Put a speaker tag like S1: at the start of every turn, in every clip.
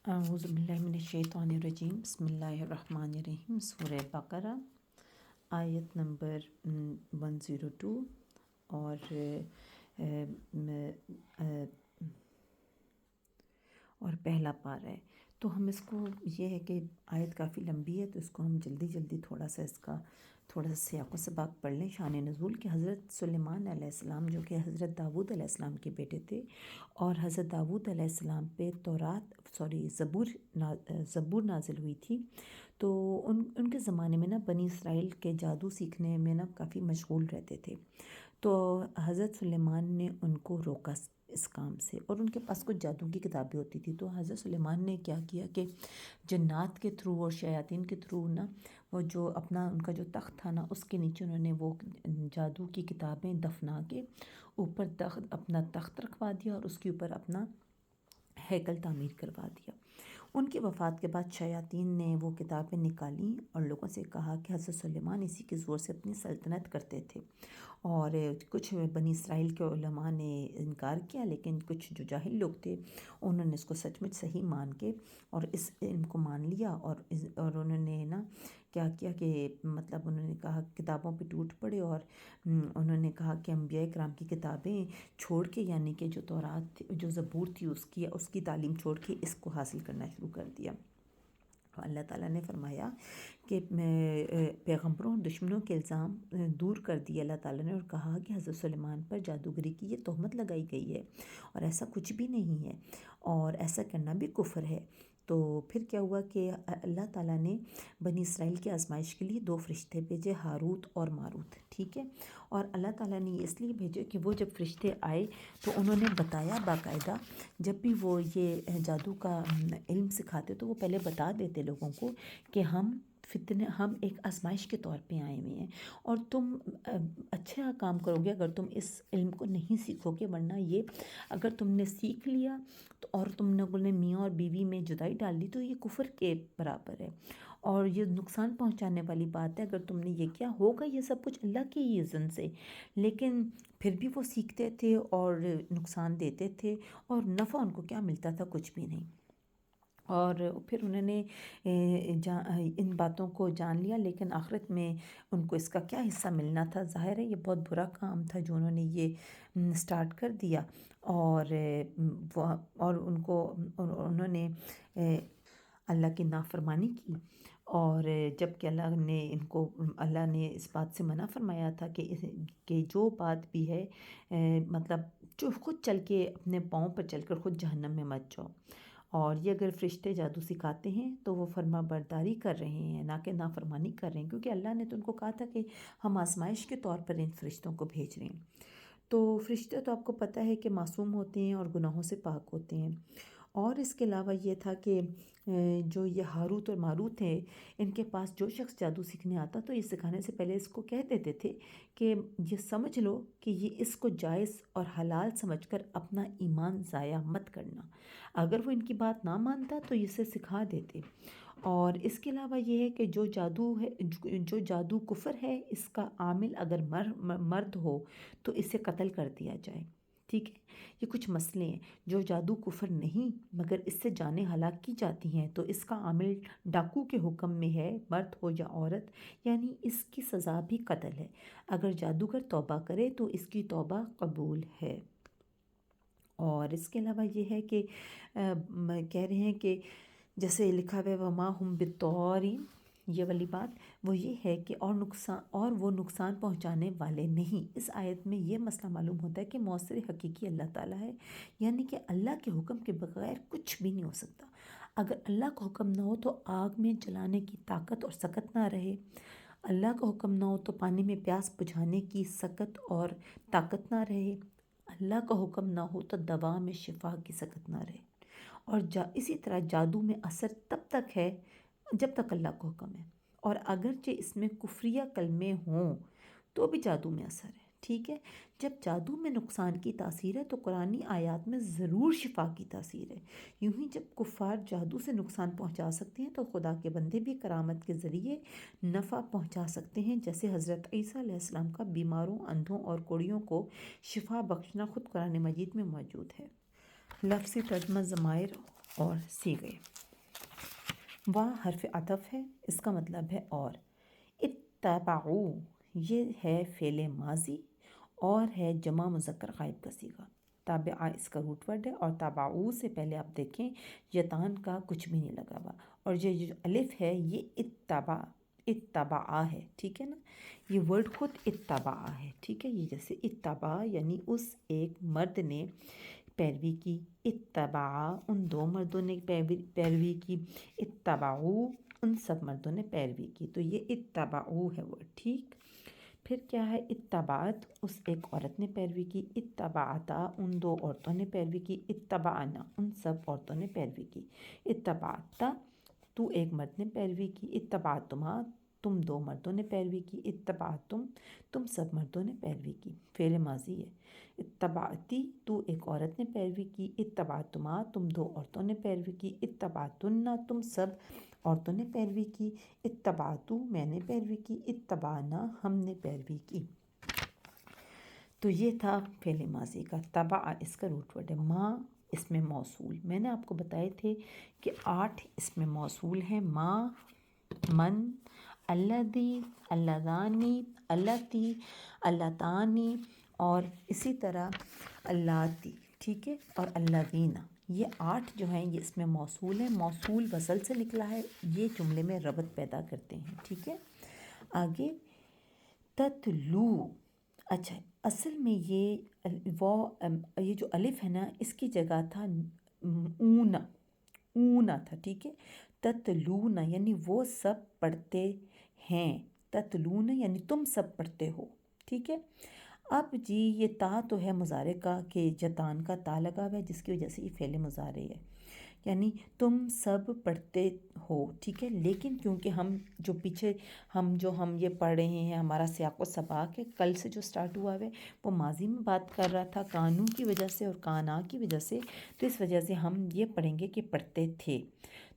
S1: اعوذ باللہ من الشیطان الرجیم، بسم اللہ الرحمن الرحیم۔ سورہ بقرہ آیت نمبر 102 اور پہلا پارہ ہے۔ تو ہم اس کو، یہ ہے کہ آیت کافی لمبی ہے تو اس کو ہم جلدی تھوڑا سا سیاق و سباق پڑھ لیں۔ شان نزول کہ حضرت سلیمان علیہ السلام جو کہ حضرت داؤد علیہ السلام کے بیٹے تھے، اور حضرت داؤد علیہ السلام پہ زبور نازل ہوئی تھی، تو ان کے زمانے میں بنی اسرائیل کے جادو سیکھنے میں کافی مشغول رہتے تھے۔ تو حضرت سلیمان نے ان کو روکا اس کام سے، اور ان کے پاس کچھ جادو کی کتابیں ہوتی تھی۔ تو حضرت سلیمان نے کیا کیا کہ جنات کے تھرو اور شیاطین کے تھرو وہ جو ان کا جو تخت تھا اس کے نیچے انہوں نے وہ جادو کی کتابیں دفنا کے اوپر اپنا تخت رکھوا دیا، اور اس کے اوپر اپنا ہیکل تعمیر کروا دیا۔ ان کی وفات کے بعد شیاطین نے وہ کتابیں نکالیں اور لوگوں سے کہا کہ حضرت سلیمان اسی کے زور سے اپنی سلطنت کرتے تھے، اور کچھ بنی اسرائیل کے علماء نے انکار کیا، لیکن کچھ جو جاہل لوگ تھے انہوں نے اس کو سچ مچ صحیح مان کے اور اس علم کو مان لیا، اور انہوں نے کیا کیا کہ مطلب انہوں نے کہا کتابوں پہ ٹوٹ پڑے، اور انہوں نے کہا کہ انبیاء کرام کی کتابیں چھوڑ کے، یعنی کہ جو تورات جو زبور تھی اس کی تعلیم چھوڑ کے اس کو حاصل کرنا شروع کر دیا۔ اللہ تعالیٰ نے فرمایا کہ پیغمبروں اور دشمنوں کے الزام دور کر دیے اللہ تعالیٰ نے، اور کہا کہ حضرت سلیمان پر جادوگری کی یہ تہمت لگائی گئی ہے، اور ایسا کچھ بھی نہیں ہے، اور ایسا کرنا بھی کفر ہے۔ تو پھر کیا ہوا کہ اللہ تعالیٰ نے بنی اسرائیل کی آزمائش کے لیے 2 فرشتے بھیجے، ہاروت اور ماروت، ٹھیک ہے۔ اور اللہ تعالیٰ نے یہ اس لیے بھیجے کہ وہ جب فرشتے آئے تو انہوں نے بتایا باقاعدہ، جب بھی وہ یہ جادو کا علم سکھاتے تو وہ پہلے بتا دیتے لوگوں کو کہ ہم ایک آزمائش کے طور پہ آئے ہوئے ہیں، اور تم اچھا کام کرو گے اگر تم اس علم کو نہیں سیکھو گے، ورنہ یہ اگر تم نے سیکھ لیا تو اور تم نے میاں اور بیوی میں جدائی ڈال دی تو یہ کفر کے برابر ہے، اور یہ نقصان پہنچانے والی بات ہے۔ اگر تم نے یہ کیا ہوگا، یہ سب کچھ اللہ کی ہی اذن سے، لیکن پھر بھی وہ سیکھتے تھے اور نقصان دیتے تھے، اور نفع ان کو کیا ملتا تھا، کچھ بھی نہیں۔ اور پھر انہوں نے ان باتوں کو جان لیا، لیکن آخرت میں ان کو اس کا کیا حصہ ملنا تھا؟ ظاہر ہے یہ بہت برا کام تھا جو انہوں نے یہ سٹارٹ کر دیا، اور انہوں نے اللہ کی نافرمانی کی، اور جب کہ اللہ نے اس بات سے منع فرمایا تھا کہ جو بات بھی ہے مطلب جو خود چل کے اپنے پاؤں پر چل کر خود جہنم میں مت جاؤ، اور یہ اگر فرشتے جادو سکھاتے ہیں تو وہ فرما برداری کر رہے ہیں، نہ کہ نافرمانی کر رہے ہیں، کیونکہ اللہ نے تو ان کو کہا تھا کہ ہم آزمائش کے طور پر ان فرشتوں کو بھیج رہے ہیں۔ تو فرشتے تو آپ کو پتہ ہے کہ معصوم ہوتے ہیں اور گناہوں سے پاک ہوتے ہیں، اور اس کے علاوہ یہ تھا کہ جو یہ ہاروت اور ماروت ہیں، ان کے پاس جو شخص جادو سیکھنے آتا تو یہ سکھانے سے پہلے اس کو کہہ دیتے تھے کہ یہ سمجھ لو کہ یہ اس کو جائز اور حلال سمجھ کر اپنا ایمان ضائع مت کرنا۔ اگر وہ ان کی بات نہ مانتا تو اسے سکھا دیتے، اور اس کے علاوہ یہ ہے کہ جو جادو کفر ہے، اس کا عامل اگر مرد ہو تو اسے قتل کر دیا جائے، ٹھیک ہے۔ یہ کچھ مسئلے ہیں۔ جو جادو کفر نہیں مگر اس سے جانیں ہلاک کی جاتی ہیں تو اس کا عامل ڈاکو کے حکم میں ہے، مرد ہو یا عورت، یعنی اس کی سزا بھی قتل ہے۔ اگر جادوگر توبہ کرے تو اس کی توبہ قبول ہے۔ اور اس کے علاوہ یہ ہے کہ کہہ رہے ہیں کہ جیسے لکھا ہوا ہے وما ہم بالضارین، یہ والی بات وہ یہ ہے کہ اور وہ نقصان پہنچانے والے نہیں۔ اس آیت میں یہ مسئلہ معلوم ہوتا ہے کہ مؤثر حقیقی اللہ تعالیٰ ہے، یعنی کہ اللہ کے حکم کے بغیر کچھ بھی نہیں ہو سکتا۔ اگر اللہ کا حکم نہ ہو تو آگ میں جلانے کی طاقت اور سکت نہ رہے، اللہ کا حکم نہ ہو تو پانی میں پیاس بجھانے کی سکت اور طاقت نہ رہے، اللہ کا حکم نہ ہو تو دوا میں شفا کی سکت نہ رہے، اور اسی طرح جادو میں اثر تب تک ہے جب تک اللہ کا حکم ہے، اور اگرچہ اس میں کفریہ کلمے ہوں تو بھی جادو میں اثر ہے، ٹھیک ہے۔ جب جادو میں نقصان کی تاثیر ہے تو قرآنی آیات میں ضرور شفا کی تاثیر ہے۔ یوں ہی جب کفار جادو سے نقصان پہنچا سکتے ہیں تو خدا کے بندے بھی کرامت کے ذریعے نفع پہنچا سکتے ہیں، جیسے حضرت عیسیٰ علیہ السلام کا بیماروں، اندھوں اور کوڑیوں کو شفا بخشنا خود قرآن مجید میں موجود ہے۔ لفظی ترجمہ ضمائر اور صیغے. وا حرف عطف ہے، اس کا مطلب ہے اور. اتبعو یہ ہے فعل ماضی اور ہے جمع مذکر غائب کا صیغہ. تابعہ اس کا روٹ ورڈ ہے اور تابعو سے پہلے آپ دیکھیں یتان کا کچھ بھی نہیں لگا ہوا، اور یہ جو الف ہے یہ اتبع ہے، ٹھیک ہے نا. یہ ورڈ خود اتبع ہے، ٹھیک ہے. یہ جیسے اتبع یعنی اس ایک مرد نے پیروی کی، اتبع ان دو مردوں نے پیروی کی، اتبعو ان سب مردوں نے پیروی کی. تو یہ اتبعو ہے ورڈ، ٹھیک. پھر کیا ہے؟ اتبعت اس ایک عورت نے پیروی کی، اتبعتا ان دو عورتوں نے پیروی کی، اتبعنا ان سب عورتوں نے پیروی کی. اتبعتا تو ایک مرد نے پیروی کی، اتبعتما تم دو مردوں نے پیروی کی، اتبعتم تم سب مردوں نے پیروی کی. فعل ماضی ہے. اتبعتی تو ایک عورت نے پیروی کی، اتبعتما تم دو عورتوں نے پیروی کی، اتبعتن تم سب عورتوں نے پیروی کی، اتبعتو میں نے پیروی کی، اتبعنا ہم نے پیروی کی. تو یہ تھا فعل ماضی کا. تبع اس کا روٹ ورڈ ہے. ما اس میں موصول، میں نے آپ کو بتائے تھے کہ 8 اس میں موصول ہیں. ما، من، الذی، اللذانی، اللتی، اللتانی اور اسی طرح اللاتی، ٹھیک ہے، اور الذین. یہ 8 جو ہیں یہ اس میں موصول ہیں. موصول وصل سے نکلا ہے، یہ جملے میں ربط پیدا کرتے ہیں، ٹھیک ہے. آگے تتلو. اچھا اصل میں یہ جو الف ہے نا اس کی جگہ تھا اونا تھا، ٹھیک ہے. تتلونا یعنی وہ سب پڑھتے ہیں، تتلون یعنی تم سب پڑھتے ہو، ٹھیک ہے. اب جی یہ تا تو ہے مضارع کا کہ جتان کا تا لگا ہوا ہے جس کی وجہ سے یہ فعل مضارع ہے، یعنی تم سب پڑھتے ہو، ٹھیک ہے. لیکن کیونکہ ہم جو پیچھے ہم یہ پڑھ رہے ہیں، ہمارا سیاق و سباق ہے کل سے جو سٹارٹ ہوا ہے وہ ماضی میں بات کر رہا تھا کانوں کی وجہ سے اور کانا کی وجہ سے، تو اس وجہ سے ہم یہ پڑھیں گے کہ پڑھتے تھے.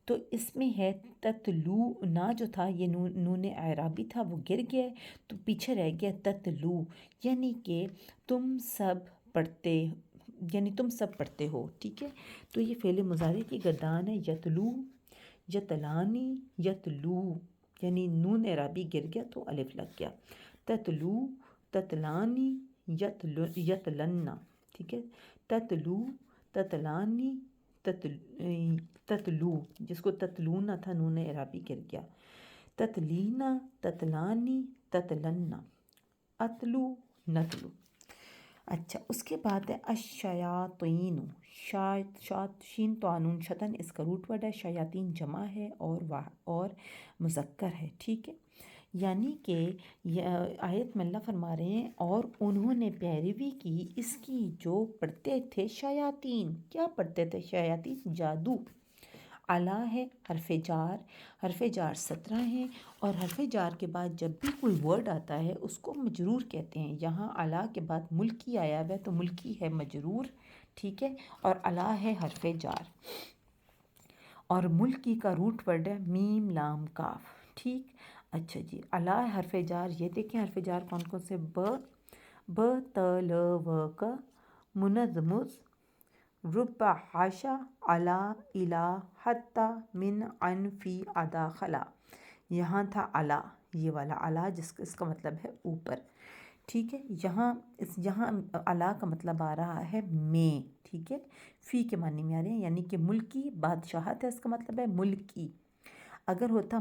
S1: تو اس میں ہے تتلو نا جو تھا یہ نون اعرابی تھا وہ گر گیا تو پیچھے رہ گیا تتلو، یعنی کہ تم سب پڑھتے، یعنی تم سب پڑھتے ہو، ٹھیک ہے. تو یہ فعل مضارع کی گردان ہے. یتلو، یتلانی، یتلو یعنی نون اعرابی گر گیا تو الف لگ گیا. تتلو، تتلانی، یتلنا، ٹھیک ہے. تتلو، تتلانی، تتلو جس کو تتلونا تھا نون اعرابی گر گیا. تتلینا، تتلانی، تتلنا، اتلو، نتلو. اچھا اس کے بعد ہے الشیاطین. شین توانون شطن اس کا روٹ ورڈ ہے. شیاطین جمع ہے اور مذکر ہے، ٹھیک ہے. یعنی کہ آیت میں اللہ فرما رہے ہیں اور انہوں نے پیروی کی اس کی جو پڑھتے تھے شیاطین. کیا پڑھتے تھے شیاطین؟ جادو. علا ہے حرف جار، حرف جار 17 ہیں اور حرف جار کے بعد جب بھی کوئی ورڈ آتا ہے اس کو مجرور کہتے ہیں. یہاں علا کے بعد ملکی آیا ہوا ہے تو ملکی ہے مجرور، ٹھیک ہے، اور علا ہے حرف جار. اور ملکی کا روٹ ورڈ ہے میم لام کاف، ٹھیک. اچھا جی علا حرف جار، یہ دیکھیں حرف جار کون کون سے؟ ب ت ل و ک، منظمز، رب حاشا، علا، الا، حتی، من، عن، فی، عدا، خلا. یہاں تھا علا، یہ والا علا اس کا مطلب ہے اوپر، ٹھیک ہے. یہاں علا کا مطلب آ رہا ہے میں، ٹھیک ہے. فی کے معنی میں آ رہے ہیں یعنی کہ ملکی بادشاہت ہے، اس کا مطلب ہے ملکی. اگر ہوتا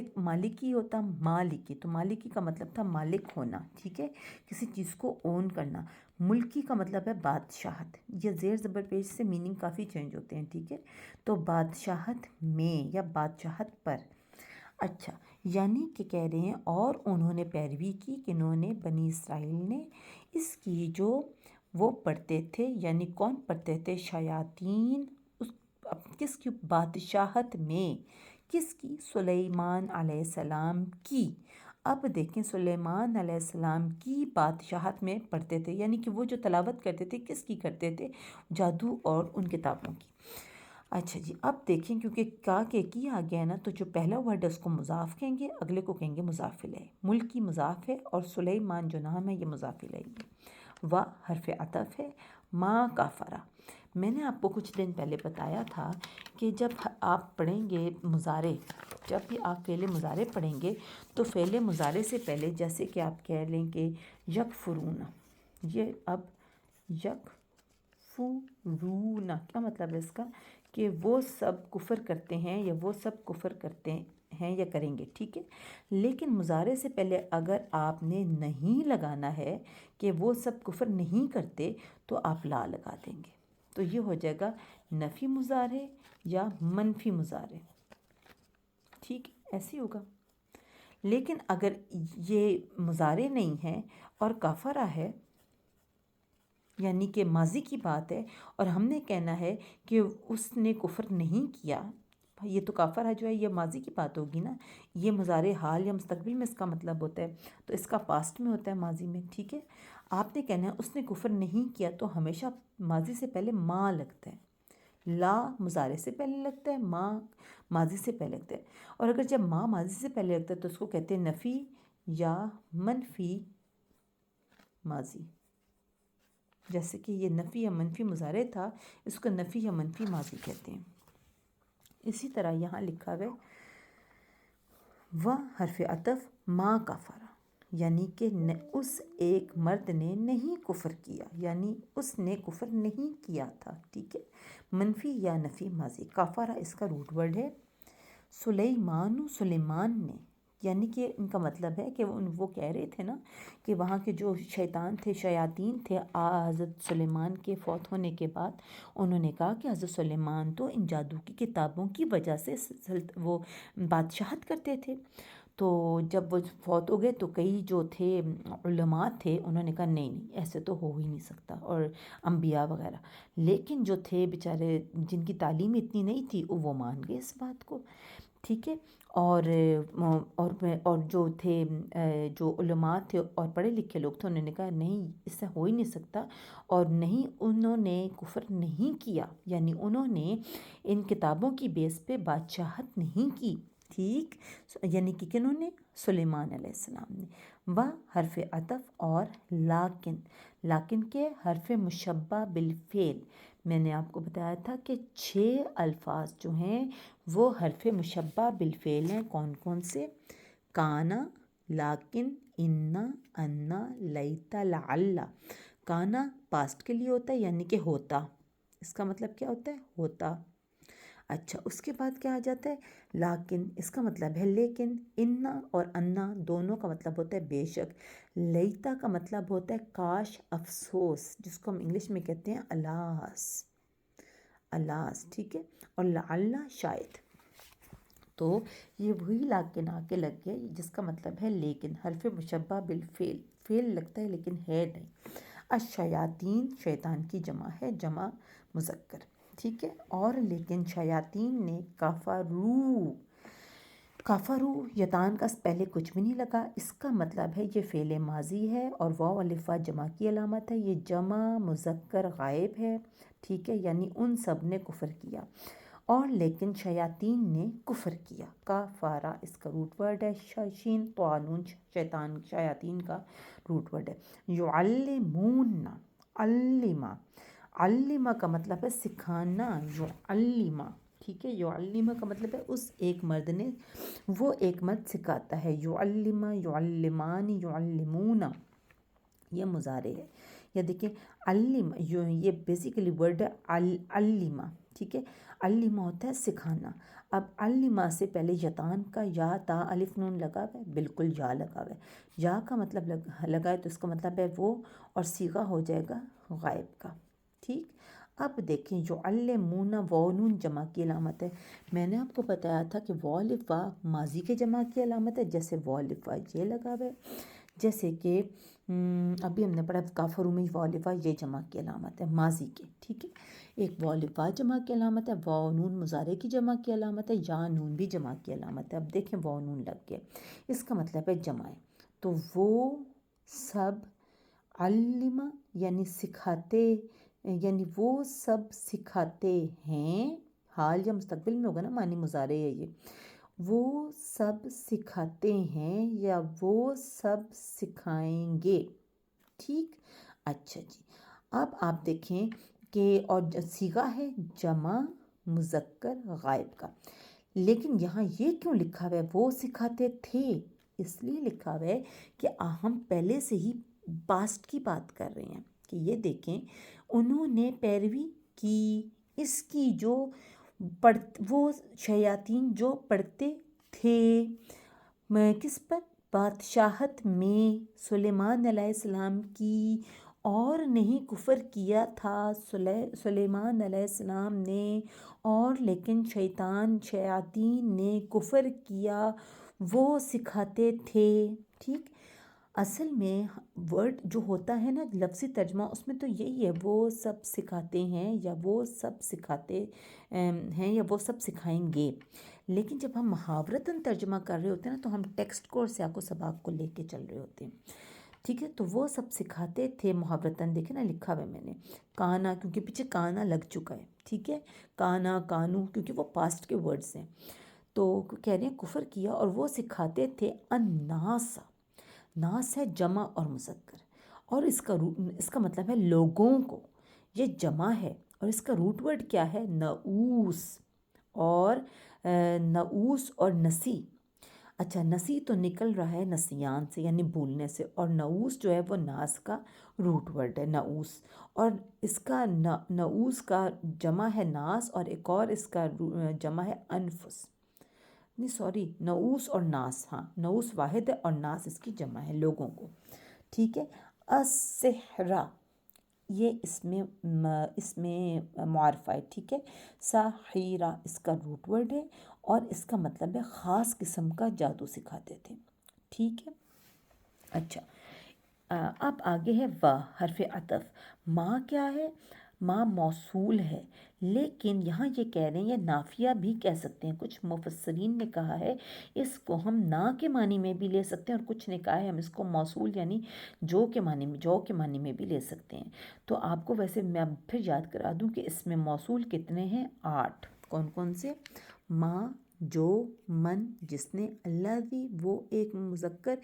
S1: مالکی ہوتا مالکی تو مالکی کا مطلب تھا مالک ہونا، ٹھیک ہے، کسی چیز کو اون کرنا. ملکی کا مطلب ہے بادشاہت. یہ زیر زبر پیش سے میننگ کافی چینج ہوتے ہیں، ٹھیک ہے. تو بادشاہت میں یا بادشاہت پر. اچھا یعنی کہ کہہ رہے ہیں اور انہوں نے پیروی کی کہ انہوں نے بنی اسرائیل نے اس کی جو وہ پڑھتے تھے، یعنی کون پڑھتے تھے؟ شیاطین. کس کی بادشاہت میں؟ کس کی؟ سلیمان علیہ السلام کی. اب دیکھیں سلیمان علیہ السلام کی بادشاہت میں پڑھتے تھے، یعنی کہ وہ جو تلاوت کرتے تھے کس کی کرتے تھے؟ جادو اور ان کتابوں کی. اچھا جی اب دیکھیں کیونکہ کی آ گیا ہے نا تو جو پہلا ورڈ ہے اس کو مضاف کہیں گے، اگلے کو کہیں گے مضاف الیہ. ملکی مضاف ہے اور سلیمان جو نام ہے یہ مضاف الیہ ہے. و حرف عطف ہے. ما کافرہ میں نے آپ کو کچھ دن پہلے بتایا تھا کہ جب آپ پڑھیں گے مضارع، جب بھی آپ فعل مضارع پڑھیں گے تو فعل مضارع سے پہلے جیسے کہ آپ کہہ لیں کہ یکفرون، یہ اب یکفرون کیا مطلب ہے اس کا؟ کہ وہ سب کفر کرتے ہیں یا وہ سب کفر کرتے ہیں یا کریں گے، ٹھیک ہے۔ لیکن مضارع سے پہلے اگر آپ نے نہیں لگانا ہے کہ وہ سب کفر نہیں کرتے تو آپ لا لگا دیں گے، تو یہ ہو جائے گا نفی مضارع یا منفی مضارع، ٹھیک ایسے ہوگا۔ لیکن اگر یہ مضارع نہیں ہے اور کافرہ ہے، یعنی کہ ماضی کی بات ہے اور ہم نے کہنا ہے کہ اس نے کفر نہیں کیا، یہ تو کافرہ جو ہے یہ ماضی کی بات ہوگی نا، یہ مضارع حال یا مستقبل میں اس کا مطلب ہوتا ہے، تو اس کا پاسٹ میں ہوتا ہے، ماضی میں، ٹھیک ہے۔ آپ نے کہنا ہے اس نے کفر نہیں کیا، تو ہمیشہ ماضی سے پہلے ما لگتا ہے، لا مضارع سے پہلے لگتا ہے، ما ماضی سے پہلے لگتا ہے، اور اگر جب ما ماضی سے پہلے لگتا ہے تو اس کو کہتے ہیں نفی یا منفی ماضی۔ جیسے کہ یہ نفی یا منفی مضارع تھا، اس کو نفی یا منفی ماضی کہتے ہیں۔ اسی طرح یہاں لکھا ہے و حرف عطف ما کفر، یعنی کہ اس ایک مرد نے نہیں کفر کیا، یعنی اس نے کفر نہیں کیا تھا، ٹھیک ہے۔ منفی یا نفی ماضی، کافرہ اس کا روٹ ورڈ ہے۔ سلیمان، سلیمان نے، یعنی کہ ان کا مطلب ہے کہ وہ کہہ رہے تھے نا کہ وہاں کے جو شیطان تھے، شیاطین تھے، حضرت سلیمان کے فوت ہونے کے بعد انہوں نے کہا کہ حضرت سلیمان تو ان جادو کی کتابوں کی وجہ سے وہ بادشاہت کرتے تھے، تو جب وہ فوت ہو گئے تو کئی جو تھے علماء تھے انہوں نے کہا نہیں نہیں ایسے تو ہو ہی نہیں سکتا، اور انبیاء وغیرہ، لیکن جو تھے بیچارے جن کی تعلیم اتنی نہیں تھی وہ مان گئے اس بات کو، ٹھیک ہے۔ اور جو تھے جو علماء تھے اور پڑھے لکھے لوگ تھے، انہوں نے کہا نہیں اس سے ہو ہی نہیں سکتا، اور نہیں انہوں نے کفر نہیں کیا، یعنی انہوں نے ان کتابوں کی بیس پہ بادشاہت نہیں کی، ٹھیک، یعنی کہ کنہوں نے؟ سلیمان علیہ السلام نے۔ و حرف عطف اور لیکن، لیکن کے حرف مشبہ بالفعل، میں نے آپ کو بتایا تھا کہ 6 الفاظ جو ہیں وہ حرف مشبہ بالفعل ہیں، کون کون سے؟ کانا، لیکن، انا، انا، لیتا، لعل۔ کانا پاسٹ کے لیے ہوتا ہے یعنی کہ ہوتا، اس کا مطلب کیا ہوتا ہے؟ ہوتا۔ اچھا، اس کے بعد کیا آ جاتا ہے؟ لیکن، اس کا مطلب ہے لیکن۔ انا اور انا دونوں کا مطلب ہوتا ہے بے شک۔ لیتا کا مطلب ہوتا ہے کاش، افسوس، جس کو ہم انگلش میں کہتے ہیں الاس، الاس، ٹھیک ہے۔ اور لعل شاید، تو یہ وہی لیکن آ کے لگ گیا جس کا مطلب ہے لیکن، حرف مشبہ بالفعل، فعل لگتا ہے لیکن ہے نہیں۔ الشیاطین شیطان کی جمع ہے، جمع مذکر، ٹھیک ہے۔ اور لیکن شیاطین نے کفروا، کفروا یتان کا پہلے کچھ بھی نہیں لگا، اس کا مطلب ہے یہ فعل ماضی ہے اور واو الف با جمع کی علامت ہے، یہ جمع مذکر غائب ہے، ٹھیک ہے، یعنی ان سب نے کفر کیا۔ اور لیکن شیاطین نے کفر کیا، کافارہ اس کا روٹ ورڈ ہے، شین طالون شیطان شیاطین کا روٹ ورڈ ہے۔ یعلمون، علمہ، علمہ کا مطلب ہے سکھانا، یعلمہ، ٹھیک ہے، یعلمہ کا مطلب ہے اس ایک مرد نے، وہ ایک مرد سکھاتا ہے، یعلمہ، یعلمان، یعلمون، یہ مضارع ہے۔ یا دیکھیں علم، یہ بیسیکلی ورڈ ہے علمہ، ٹھیک ہے، علمہ ہوتا ہے سکھانا۔ اب علمہ سے پہلے یتان کا یا تا الف نون لگا ہوا ہے، بالکل یا لگا ہوا ہے، یا کا مطلب لگا ہے تو اس کا مطلب ہے وہ، اور صیغہ ہو جائے گا غائب کا، ٹھیک۔ اب دیکھیں یعلمون، واو نون جمع کی علامت ہے، میں نے آپ کو بتایا تھا کہ واو الف با ماضی کے جمع کی علامت ہے، جیسے واو الف با یہ لگا ہوا ہے، جیسے کہ ابھی ہم نے پڑھا کافروا میں واو الف با یہ جمع کی علامت ہے ماضی کے، ٹھیک ہے۔ ایک واو الف با جمع کی علامت ہے، واو نون مضارع کی جمع کی علامت ہے، یا نون بھی جمع کی علامت ہے۔ اب دیکھیں واو نون لگ گیا، اس کا مطلب ہے جمع ہے، تو وہ سب، علمہ یعنی سکھاتے، یعنی وہ سب سکھاتے ہیں، حال یا مستقبل میں ہوگا نا، معنی مضارع ہے یہ، وہ سب سکھاتے ہیں یا وہ سب سکھائیں گے، ٹھیک۔ اچھا جی، اب آپ دیکھیں کہ اور صیغہ ہے جمع مذکر غائب کا، لیکن یہاں یہ کیوں لکھا ہوا ہے وہ سکھاتے تھے؟ اس لیے لکھا ہوا ہے کہ ہم پہلے سے ہی پاسٹ کی بات کر رہے ہیں کہ یہ دیکھیں انہوں نے پیروی کی اس کی جو وہ شیاطین جو پڑھتے تھے کس پر؟ بادشاہت میں سلیمان علیہ السلام کی، اور نہیں کفر کیا تھا سلیمان علیہ السلام نے، اور لیکن شیاطین نے کفر کیا، وہ سکھاتے تھے۔ ٹھیک، اصل میں ورڈ جو ہوتا ہے نا لفظی ترجمہ اس میں تو یہی ہے، وہ سب سکھاتے ہیں یا وہ سب سکھاتے ہیں یا وہ سب سکھائیں گے، لیکن جب ہم محاورتاً ترجمہ کر رہے ہوتے ہیں نا تو ہم ٹیکسٹ کو اور سیاق و سباق کو لے کے چل رہے ہوتے ہیں۔ ٹھیک ہے، تو وہ سب سکھاتے تھے محاورتاً، دیکھیں نا لکھا ہوا ہے میں نے کانا، کیونکہ پیچھے کانا لگ چکا ہے، ٹھیک ہے، کانا کانو کیونکہ وہ پاسٹ کے ورڈز ہیں، تو کہہ رہے ہیں کفر کیا اور وہ سکھاتے تھے الناس، ناس ہے جمع اور مذکر، اور اس کا مطلب ہے لوگوں کو، یہ جمع ہے اور اس کا روٹ ورڈ کیا ہے؟ نعوس، اور نعوس اور نسی۔ اچھا، نسی تو نکل رہا ہے نسیان سے یعنی بھولنے سے، اور نعوس جو ہے وہ ناس کا روٹ ورڈ ہے نعوس، اور اس کا نعوس کا جمع ہے ناس، اور ایک اور اس کا جمع ہے انفس، نہیں سوری نعوس اور ناس، ہاں نعوس واحد ہے اور ناس اس کی جمع ہے لوگوں کو۔ ٹھیک ہے، السحرہ یہ اس میں معرفہ ہے، ٹھیک ہے، ساحرہ اس کا روٹ ورڈ ہے اور اس کا مطلب ہے خاص قسم کا جادو سکھاتے تھے۔ ٹھیک ہے، اچھا اب آگے ہے وا حرف عطف۔ ماں کیا ہے؟ ماں موصول ہے، لیکن یہاں یہ کہہ رہے ہیں یہ نافیہ بھی کہہ سکتے ہیں، کچھ مفسرین نے کہا ہے اس کو ہم نا کے معنی میں بھی لے سکتے ہیں، اور کچھ نے کہا ہے ہم اس کو موصول یعنی جو کے معنی میں بھی لے سکتے ہیں۔ تو آپ کو ویسے میں پھر یاد کرا دوں کہ اس میں موصول کتنے ہیں؟ 8۔ کون کون سے؟ ماں، جو، من، جس نے، اللہ دی وہ ایک مذکر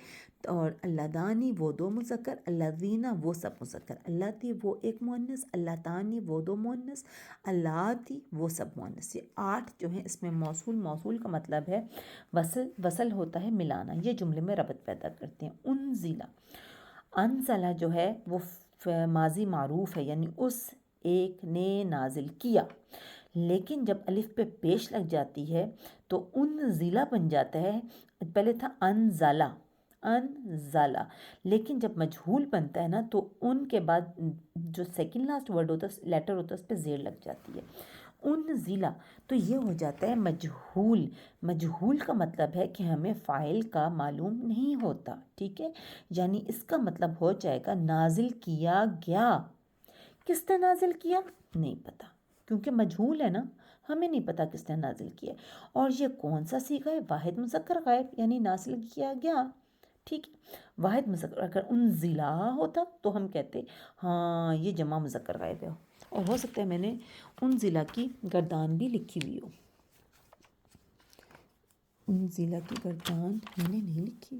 S1: اور اللہ دانی وہ 2 مذکر، اللہ دینا وہ سب مذکر، اللہ تی وہ ایک مؤنث، اللہ تانی وہ 2 مؤنث، اللہ تی وہ سب مؤنث، یہ 8 جو ہیں اس میں موصول کا مطلب ہے وصل ہوتا ہے ملانا، یہ جملے میں ربط پیدا کرتے ہیں۔ انزلہ جو ہے وہ ماضی معروف ہے یعنی اس ایک نے نازل کیا، لیکن جب الف پہ پیش لگ جاتی ہے تو انزلہ بن جاتا ہے، پہلے تھا انزلہ، لیکن جب مجہول بنتا ہے نا تو ان کے بعد جو سیکنڈ لاسٹ ورڈ ہوتا ہے لیٹر ہوتا ہے اس پہ زیر لگ جاتی ہے، انزلہ، تو یہ ہو جاتا ہے مجہول۔ مجہول کا مطلب ہے کہ ہمیں فاعل کا معلوم نہیں ہوتا، ٹھیک ہے، یعنی اس کا مطلب ہو جائے گا نازل کیا گیا، کس نے نازل کیا؟ نہیں پتا، کیونکہ مجہول ہے نا، ہمیں نہیں پتا کس نے نازل کیا، اور یہ کون سا صیغہ ہے؟ واحد مذکر غائب یعنی نازل کیا گیا، ٹھیک ہے، واحد مذکر، اگر انزلہ ہوتا تو ہم کہتے ہاں یہ جمع مذکر غائب ہے، اور ہو سکتا ہے میں نے انزلہ کی گردان بھی لکھی ہوئی ہو، انزلہ کی گردان میں نے نہیں لکھی،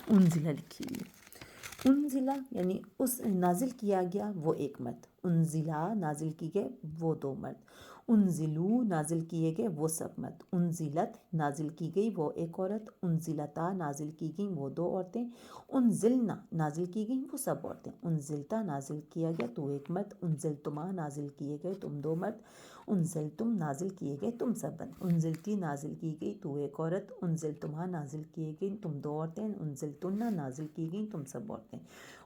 S1: انزلہ لکھی ہوئی ہے، انزلہ یعنی اس نازل کیا گیا وہ ایک مرد، انزلہ نازل کی گئے وہ 2 مرد، انزلو نازل کیے گئے وہ سب مرد، انزلت نازل کی گئی وہ ایک عورت، انزلتا نازل کی گئیں وہ 2 عورتیں، انزلنا نازل کی گئیں وہ سب عورتیں، انزلتا نازل کیا گیا تو ایک مرد، انزلتما نازل کیے گئے تم 2 مرد، انزلتم نازل کیے گئے تم سب مرد، انزلتی نازل کی گئی تو ایک عورت، انزلتما نازل کیے گئیں تم 2 عورتیں، انزلتنا نازل کی گئیں تم سب عورتیں،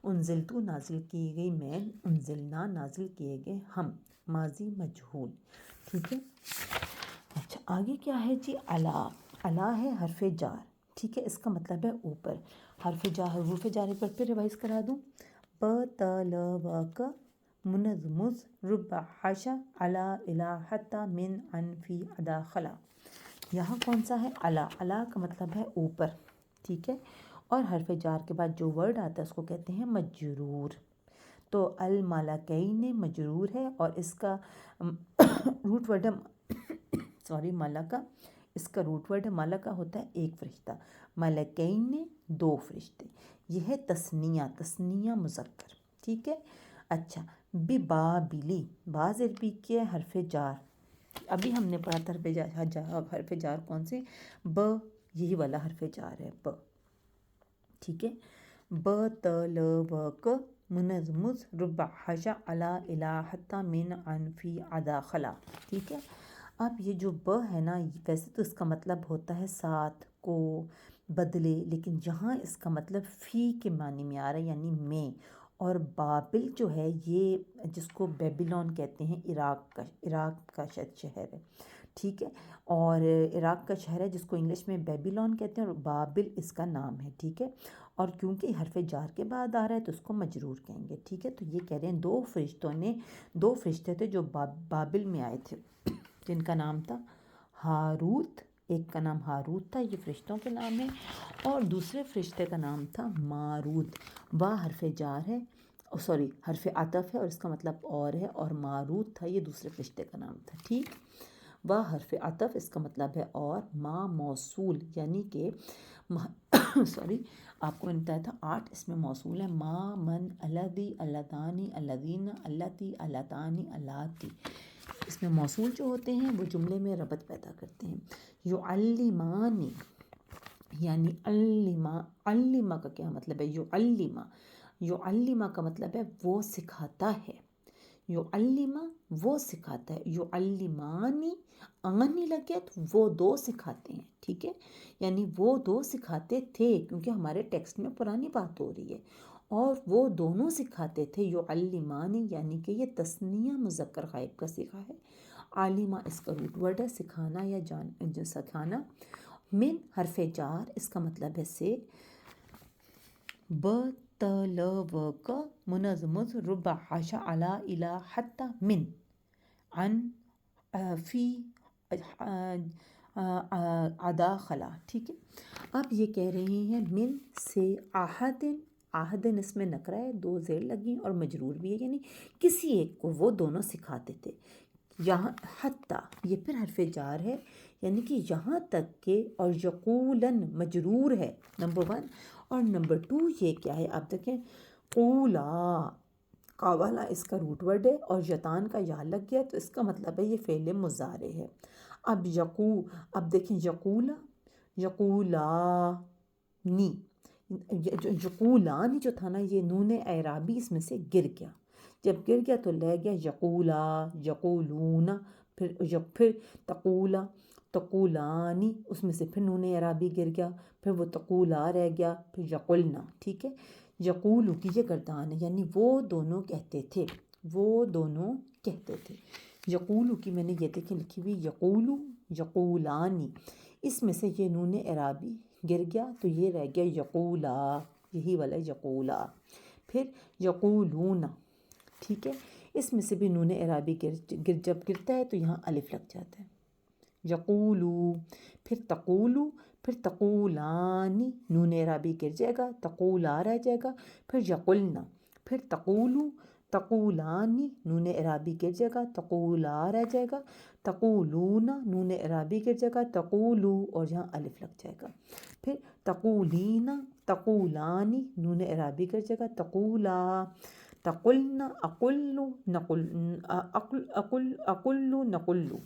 S1: انزلتو نازل کی گئی میں، انزلنا نازل کیے گئے ہم، ماضی مجہول، ٹھیک ہے۔ اچھا آگے کیا ہے جی؟ علا، علا ہے حرف جار، ٹھیک ہے، اس کا مطلب ہے اوپر، حرف جار حروف جار ایک بار پھر ریوائز کرا دوں، بطلبک منظمز رب حشا علا الہ حتی من عن فی ادا خلا، یہاں کون سا ہے؟ علا، علا کا مطلب ہے اوپر، ٹھیک ہے، اور حرف جار کے بعد جو ورڈ آتا ہے اس کو کہتے ہیں مجرور، تو الملکین مجرور ہے اور اس کا روٹ ورڈ ہے ملکہ، اس کا روٹ ورڈ ہے ملکہ ہوتا ہے ایک فرشتہ، ملکین دو فرشتے، یہ ہے تثنیہ مذکر، ٹھیک ہے. اچھا، ببابلی، با ضربی کیا ہے حرف جار، ابھی ہم نے پڑھا تھا حرف جار کون سے، ب، یہی والا حرف جار ہے ب، ٹھیک ہے. ب ت ل و ک منظمز ربع حشا علا الہ حتی من عن فی عدا خلا، ٹھیک ہے. اب یہ جو ب ہے نا، ویسے تو اس کا مطلب ہوتا ہے ساتھ کو، بدلے، لیکن یہاں اس کا مطلب فی کے معنی میں آ رہا ہے، یعنی میں. اور بابل جو ہے یہ جس کو بیبیلون کہتے ہیں، عراق کا شاید شہر ہے، ٹھیک ہے. اور عراق کا شہر ہے جس کو انگلش میں بیبیلون کہتے ہیں، اور بابل اس کا نام ہے، ٹھیک ہے. اور کیونکہ حرف جار کے بعد آ رہا ہے تو اس کو مجرور کہیں گے، ٹھیک ہے. تو یہ کہہ رہے ہیں دو فرشتے تھے جو بابل میں آئے تھے، جن کا نام تھا ہاروت، ایک کا نام ہاروت تھا، یہ فرشتوں کے نام ہے، اور دوسرے فرشتے کا نام تھا ماروت. با حرف جار ہے، سوری حرف عطف ہے، اور اس کا مطلب اور ہے، اور ماروت تھا، یہ دوسرے فرشتے کا نام تھا، ٹھیک. با حرف عطف، اس کا مطلب ہے اور، ما موصول یعنی کہ سوری آپ کو میں نے بتایا تھا 8 اس میں موصول ہے، ما، من، الذی، اللذانی، الذین، اللتی، اللتانی، اللاتی. اس میں موصول جو ہوتے ہیں وہ جملے میں ربط پیدا کرتے ہیں. یعلمانی یعنی علمہ کا کیا مطلب ہے، یعلمہ کا مطلب ہے وہ سکھاتا ہے، یعلمہ وہ سکھاتا ہے، یعلمانی آنی لگے تو وہ دو سکھاتے ہیں، ٹھیک ہے. یعنی وہ دو سکھاتے تھے، کیونکہ ہمارے ٹیکسٹ میں پرانی بات ہو رہی ہے، اور وہ دونوں سکھاتے تھے. یعلمانی یعنی کہ یہ تثنیہ مذکر غائب کا صیغہ ہے. عالمہ اس کا روٹ ورڈ ہے، سکھانا یا سکھانا. من حرف جار، اس کا مطلب ہے سے. ب ت ل و ک منظمز ربع حشا علا الہ حتی من عن فی عدا خلا، ٹھیک ہے. اب یہ کہہ رہے ہیں من سے، آہدن اس میں نکرہ ہے، 2 زیر لگی اور مجرور بھی ہے، یعنی کسی ایک کو وہ دونوں سکھاتے تھے. یہاں حتیٰ یہ پھر حرف جار ہے، یعنی کہ یہاں تک کہ، اور یقولن مجرور ہے نمبر 1، اور نمبر 2 یہ کیا ہے، آپ دیکھیں قولا، قاوالا اس کا روٹ ورڈ ہے، اور یتان کا یا لگ گیا تو اس کا مطلب ہے یہ فعل مضارع ہے. اب دیکھیں یقولانی، یقولانی جو تھا نا، یہ نون اعرابی اس میں سے گر گیا، جب گر گیا تو لے گیا یقولا، یقولون، پھر تقولا، تقولانی، اس میں سے پھر نون اعرابی گر گیا، پھر وہ تقولا رہ گیا، پھر یقولنا، ٹھیک ہے. یقولو کی یہ گردان ہے، یعنی وہ دونوں کہتے تھے، یقولو کی میں نے یہ دیکھیں لکھی ہوئی یقولو، یقولانی، اس میں سے یہ نون اعرابی گر گیا تو یہ رہ گیا یقولا، یہی والا یقولا. پھر یقولون، ٹھیک ہے، اس میں سے بھی نون اعرابی جب گرتا ہے تو یہاں الف لگ جاتا ہے. یقولو، پھر تقولو، پھر تقولانی، نون اعرابی گر جائے گا، تقولا رہ جائے گا، پھر یقولنا، پھر تقولو، تقولانی، نون اعرابی گر جائے گا، تقولا رہ جائے گا، تقولون، نون اعرابی گر جائے گا، تقولو، اور یہاں الف لگ جائے گا. پھر تقولین، تقولانی، نون اعرابی گر جائے گا، تقولا، تقلن، اقلو، اقلو، نقلو.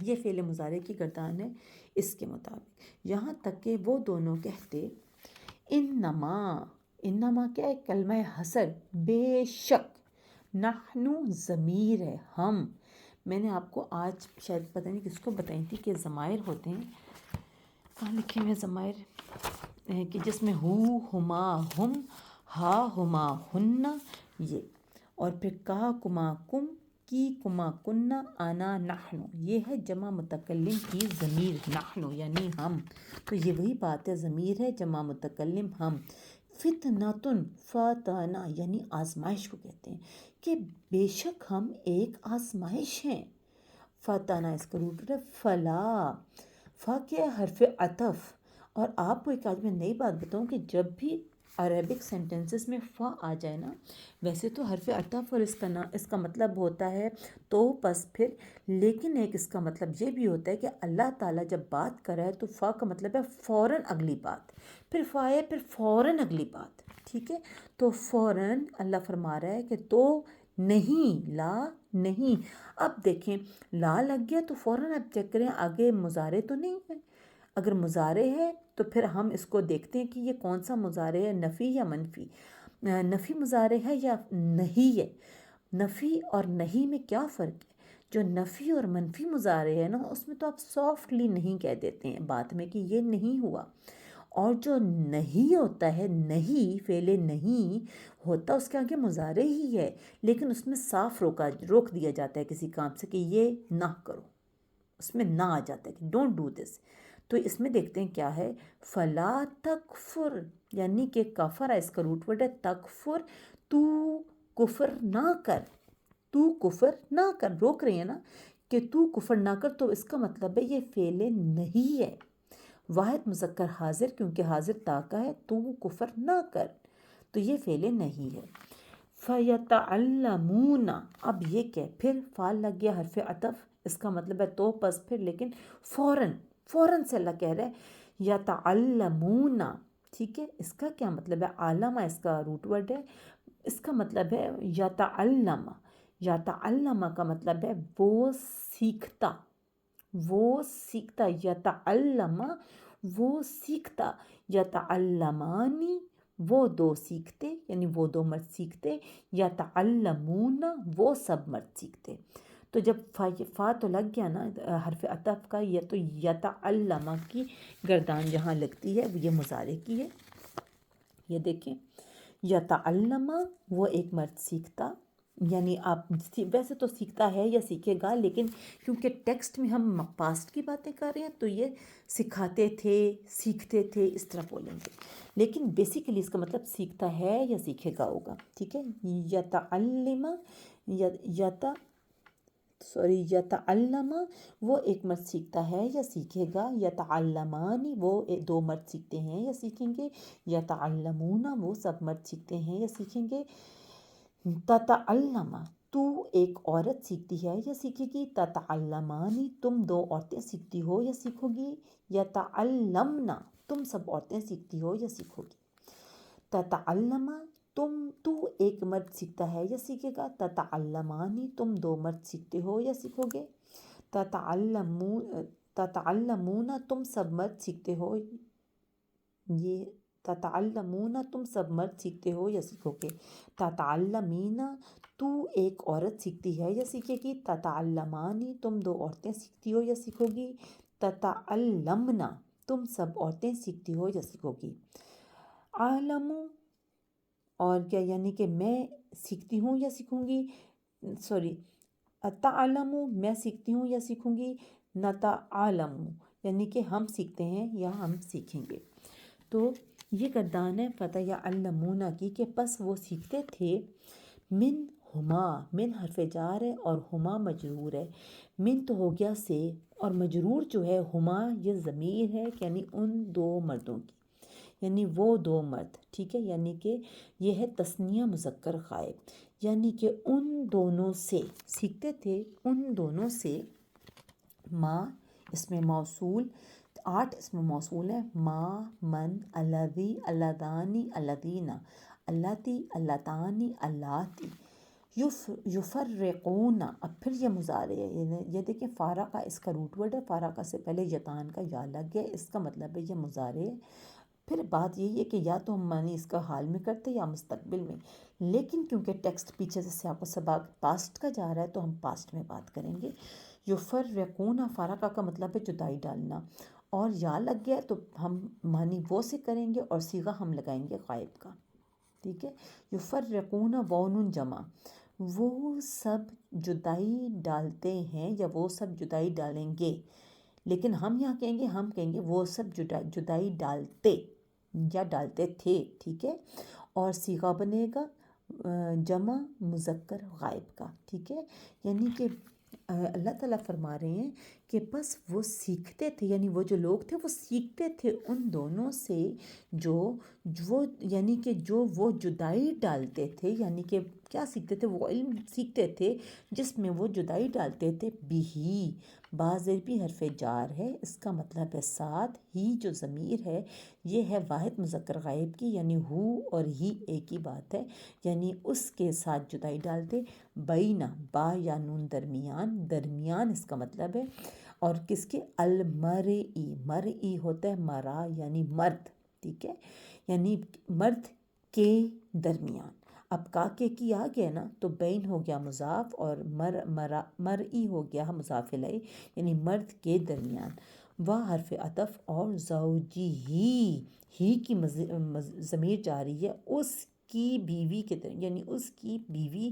S1: یہ فعل مضارع کی گردان ہے اس کے مطابق، یہاں تک کہ وہ دونوں کہتے انما کیا ہے، کلمہ حصر، بے شک، نحنو ضمیر ہے، ہم. میں نے آپ کو آج شاید پتہ نہیں کس کو بتائی تھی کہ ضمائر ہوتے ہیں، کہاں لکھے ہوئے ضمائر، کہ جس میں ہو، ہما، ہم، ہا، ہما، ہن، یہ، اور پھر کا، کما، کم، کی، کما، کننا، انا، نحنو، یہ ہے جمع متکلم کی ضمیر، نحنو یعنی ہم. تو یہ وہی بات ہے، ضمیر ہے جمع متکلم ہم. فتنۃ، فتنہ یعنی آزمائش کو کہتے ہیں، کہ بے شک ہم ایک آزمائش ہیں. فتنہ اس کا روٹ ہے فلا، فا کیا حرف عطف. اور آپ کو ایک آج میں نئی بات بتاؤں کہ جب بھی عربک سینٹنسز میں فا آ جائے نا، ویسے تو حرف عطف اور اس کا مطلب ہوتا ہے تو پس پھر، لیکن ایک اس کا مطلب یہ بھی ہوتا ہے کہ اللہ تعالیٰ جب بات کر رہا ہے تو فا کا مطلب ہے فوراً اگلی بات، پھر فا ہے پھر فوراً اگلی بات، ٹھیک ہے. تو فوراً اللہ فرما رہا ہے کہ تو نہیں، لا نہیں. اب دیکھیں لا لگ گیا تو فوراً آپ چیک کریں آگے مضارع تو نہیں ہے. اگر مضارع ہے تو پھر ہم اس کو دیکھتے ہیں کہ یہ کون سا مضارع ہے، نفی یا منفی. نفی مضارع ہے یا نہیں ہے. نفی اور نہیں میں کیا فرق ہے؟ جو نفی اور منفی مضارع ہے نا، اس میں تو آپ سافٹلی نہیں کہہ دیتے ہیں بات میں کہ یہ نہیں ہوا. اور جو نہیں ہوتا ہے، نہیں فعل نہیں ہوتا، اس کے آگے مضارع ہی ہے لیکن اس میں صاف روک دیا جاتا ہے کسی کام سے کہ یہ نہ کرو، اس میں نہ آ جاتا ہے کہ ڈونٹ ڈو دس. تو اس میں دیکھتے ہیں کیا ہے، فلا تکفر، یعنی کہ کفر ہے، اس کا روٹ ورڈ ہے تکفر، تو کفر نہ کر، تو کفر نہ کر، روک رہے ہیں نا کہ تو کفر نہ کر. تو اس کا مطلب ہے یہ فعل نہیں ہے، واحد مذکر حاضر، کیونکہ حاضر تا کا ہے، تو کفر نہ کر، تو یہ فعل نہیں ہے. فَيَتَعَلَّمُونَ، اب یہ کہ پھر فعل لگ گیا حرف عطف، اس کا مطلب ہے تو پس پھر، لیکن فوراً سے اللہ کہہ رہا ہے یتعلمون، ٹھیک ہے. اس کا کیا مطلب ہے؟ علم اس کا روٹ ورڈ ہے، اس کا مطلب ہے یتعلم. یتعلم کا مطلب ہے وہ سیکھتا، وہ سیکھتا. یتعلم وہ سیکھتا، یتعلمانی وہ دو سیکھتے، یعنی وہ دو مرد سیکھتے. یتعلمون وہ سب مرد سیکھتے. تو جب فا تو لگ گیا نا حرف عطف کا، یہ تو یتعلم کی گردان جہاں لگتی ہے یہ مضارع کی ہے. یہ دیکھیں یتعلم وہ ایک مرد سیکھتا، یعنی آپ ویسے تو سیکھتا ہے یا سیکھے گا، لیکن کیونکہ ٹیکسٹ میں ہم پاسٹ کی باتیں کر رہے ہیں تو یہ سکھاتے تھے، سیکھتے تھے، اس طرح بولیں گے، لیکن بیسیکلی اس کا مطلب سیکھتا ہے یا سیکھے گا ہوگا، ٹھیک ہے. یتعلم یتعلم وہ ایک مرد سیکھتا ہے یا سیکھے گا. یتعلمانی وہ دو مرد سیکھتے ہیں یا سیکھیں گے. یتعلمون وہ سب مرد سیکھتے ہیں یا سیکھیں گے. تتعلم تو ایک عورت سیکھتی ہے یا سیکھے گی. تتعلمانی تم دو عورتیں سیکھتی ہو یا سیکھو گی. یتعلمنا تم سب عورتیں سیکھتی ہو یا سیکھو گی. تتعلم تو ایک مرد سیکھتا ہے یا سیکھے گا. تتعلمانی تم دو مرد سیکھتے ہو یا سیکھو گے. تتعلمون تم سب مرد سیکھتے ہو، یہ تتعلمون تم سب مرد سیکھتے ہو یا سیکھو گے. تتعلمین تو ایک عورت سیکھتی ہے یا سیکھے گی. تتعلمانی تم دو عورتیں سیکھتی ہو یا سیکھو گی. تتعلمنا تم سب عورتیں سیکھتی ہو یا سیکھو گی. عالم اور کیا، یعنی کہ میں سیکھتی ہوں یا سیکھوں گی، تعلم میں سیکھتی ہوں یا سیکھوں گی. نتعلم یعنی کہ ہم سیکھتے ہیں یا ہم سیکھیں گے. تو یہ گردان ہے فتح یا علمون کی کہ پس وہ سیکھتے تھے. من ہما، من حرف جار ہے اور ہما مجرور ہے. من تو ہو گیا سے، اور مجرور جو ہے ہما یہ ضمیر ہے، یعنی ان دو مردوں کی، یعنی وہ دو مرد، ٹھیک ہے. یعنی کہ یہ ہے تثنیہ مذکر غائب، یعنی کہ ان دونوں سے سیکھتے تھے، ان دونوں سے. ما اس میں موصول، 8 اس میں موصول ہے. ما، من، الذی، اللذانی، اللذین، اللاتی، اللتانی، اللاتی. یفرقون، اب پھر یہ مضارع ہے، یہ دیکھیں فارقہ اس کا روٹ ورڈ ہے، فارقہ سے پہلے یتان کا یا لگ گیا، اس کا مطلب ہے یہ مضارع ہے. پھر بات یہی ہے کہ یا تو ہم معنی اس کا حال میں کرتے یا مستقبل میں، لیکن کیونکہ ٹیکسٹ پیچھے سے سیاق و سباق پاسٹ کا جا رہا ہے تو ہم پاسٹ میں بات کریں گے. یفرقون فارقہ کا مطلب ہے جدائی ڈالنا، اور یا لگ گیا تو ہم معنی وہ سے کریں گے اور صیغہ ہم لگائیں گے غائب کا، ٹھیک ہے. یفرقون وون جمع، وہ سب جدائی ڈالتے ہیں یا وہ سب جدائی ڈالیں گے، لیکن ہم یہاں کہیں گے وہ سب جدائی ڈالتے یا ڈالتے تھے، ٹھیک ہے. اور صیغہ بنے گا جمع مذکر غائب کا، ٹھیک ہے. یعنی کہ اللہ تعالیٰ فرما رہے ہیں کہ بس وہ سیکھتے تھے، یعنی وہ جو لوگ تھے وہ سیکھتے تھے ان دونوں سے، جو وہ یعنی کہ جو وہ جدائی ڈالتے تھے، یعنی کہ کیا سیکھتے تھے، وہ علم سیکھتے تھے جس میں وہ جدائی ڈالتے تھے۔ بھی باضر بھی حرف جار ہے، اس کا مطلب ہے ساتھ، ہی جو ضمیر ہے یہ ہے واحد مذکر غائب کی، یعنی ہو اور ہی ایک ہی بات ہے، یعنی اس کے ساتھ جدائی ڈالتے۔ بینہ با یا نون درمیان، درمیان اس کا مطلب ہے، اور کس کے، المرئی، مرئی ہوتا ہے مرا یعنی مرد، ٹھیک ہے، یعنی مرد کے درمیان۔ اب کا کے کی آ گیا نا تو بین ہو گیا مضاف، اور مرئی ہو گیا مضاف الیہ، یعنی مرد کے درمیان۔ وہ حرف عطف، اور زوجی ہی کی ضمیر جاری ہے اس کی بیوی کے طرف، یعنی اس کی بیوی،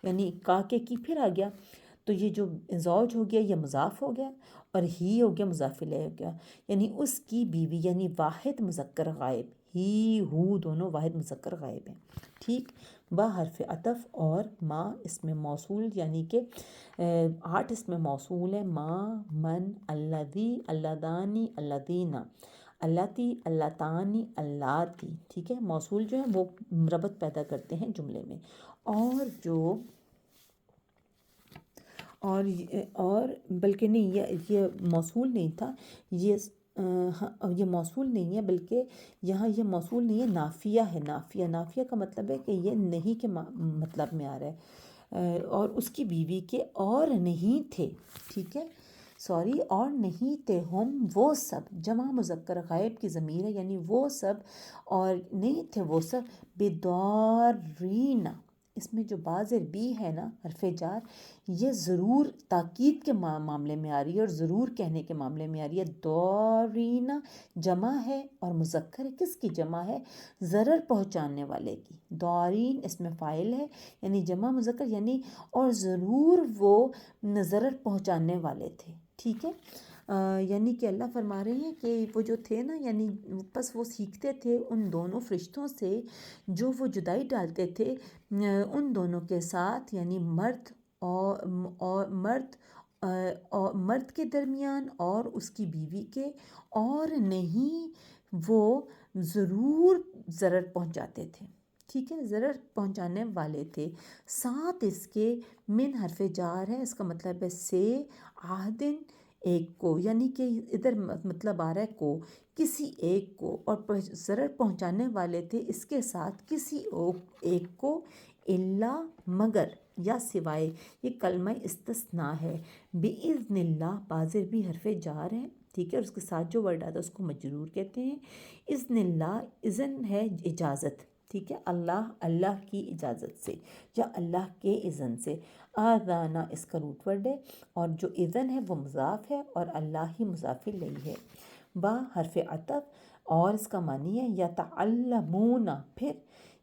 S1: یعنی کا کے کی پھر آ گیا، تو یہ جو زوج ہو گیا یہ مضاف ہو گیا، اور ہی ہو گیا مضاف الیہ ہو گیا، یعنی اس کی بیوی، یعنی واحد مذکر غائب، ہی ہو دونوں واحد مذکر غائب ہیں، ٹھیک۔ با حرف عطف، اور ما اسم موصول، یعنی کہ 8 اسم موصول ہے، ما، من، الذی، اللذانی، اللذین، اللاتی، اللاتانی، اللاتی، ٹھیک ہے، موصول جو ہیں وہ ربط پیدا کرتے ہیں جملے میں، اور جو اور بلکہ نہیں، یہ موصول نہیں تھا، یہ موصول نہیں ہے، بلکہ یہاں یہ موصول نہیں ہے، نافیہ ہے، نافیہ کا مطلب ہے کہ یہ نہیں کے مطلب میں آ رہا ہے، اور اس کی بیوی کے اور نہیں تھے، ٹھیک ہے، اور نہیں تھے، ہم وہ سب، جمع مذکر غائب کی ضمیر ہے، یعنی وہ سب، اور نہیں تھے وہ سب، بدارین، اس میں جو باضر بھی ہے نا حرف جار، یہ ضرور تاکید کے معاملے میں آ رہی ہے، اور ضرور کہنے کے معاملے میں آ رہی ہے۔ دورین جمع ہے اور مذکر ہے، کس کی جمع ہے، ضرر پہنچانے والے کی، دورین اس میں فاعل ہے، یعنی جمع مذکر، یعنی اور ضرور وہ ضرر پہنچانے والے تھے، ٹھیک ہے، یعنی کہ اللہ فرما رہے ہیں کہ وہ جو تھے نا، یعنی بس وہ سیکھتے تھے ان دونوں فرشتوں سے جو وہ جدائی ڈالتے تھے ان دونوں کے ساتھ، یعنی مرد اور مرد کے درمیان اور اس کی بیوی کے، اور نہیں وہ ضرور ضرر پہنچاتے تھے، ٹھیک ہے، ضرر پہنچانے والے تھے، ساتھ اس کے من حرف جار ہے، اس کا مطلب ہے سے، عہدن ایک کو، یعنی کہ ادھر مطلب آ رہا ہے کو، کسی ایک کو، اور ضرر پہنچانے والے تھے اس کے ساتھ کسی ایک کو، الا مگر یا سوائے، یہ کلمہ استثناء ہے، بِإِذْنِ اللہ باضر بھی حرف جار ہے، ٹھیک ہے، اور اس کے ساتھ جو ورڈ آتا ہے اس کو مجرور کہتے ہیں۔ اذن اللہ، اذن ہے اجازت، ٹھیک ہے، اللہ کی اجازت سے یا اللہ کے اذن سے، آذانا اس کا روٹ ورڈ ہے، اور جو اذن ہے وہ مضاف ہے، اور اللہ ہی مضاف الیہ ہے۔ با حرف عطف، اور اس کا معنی ہے یتعلمون، پھر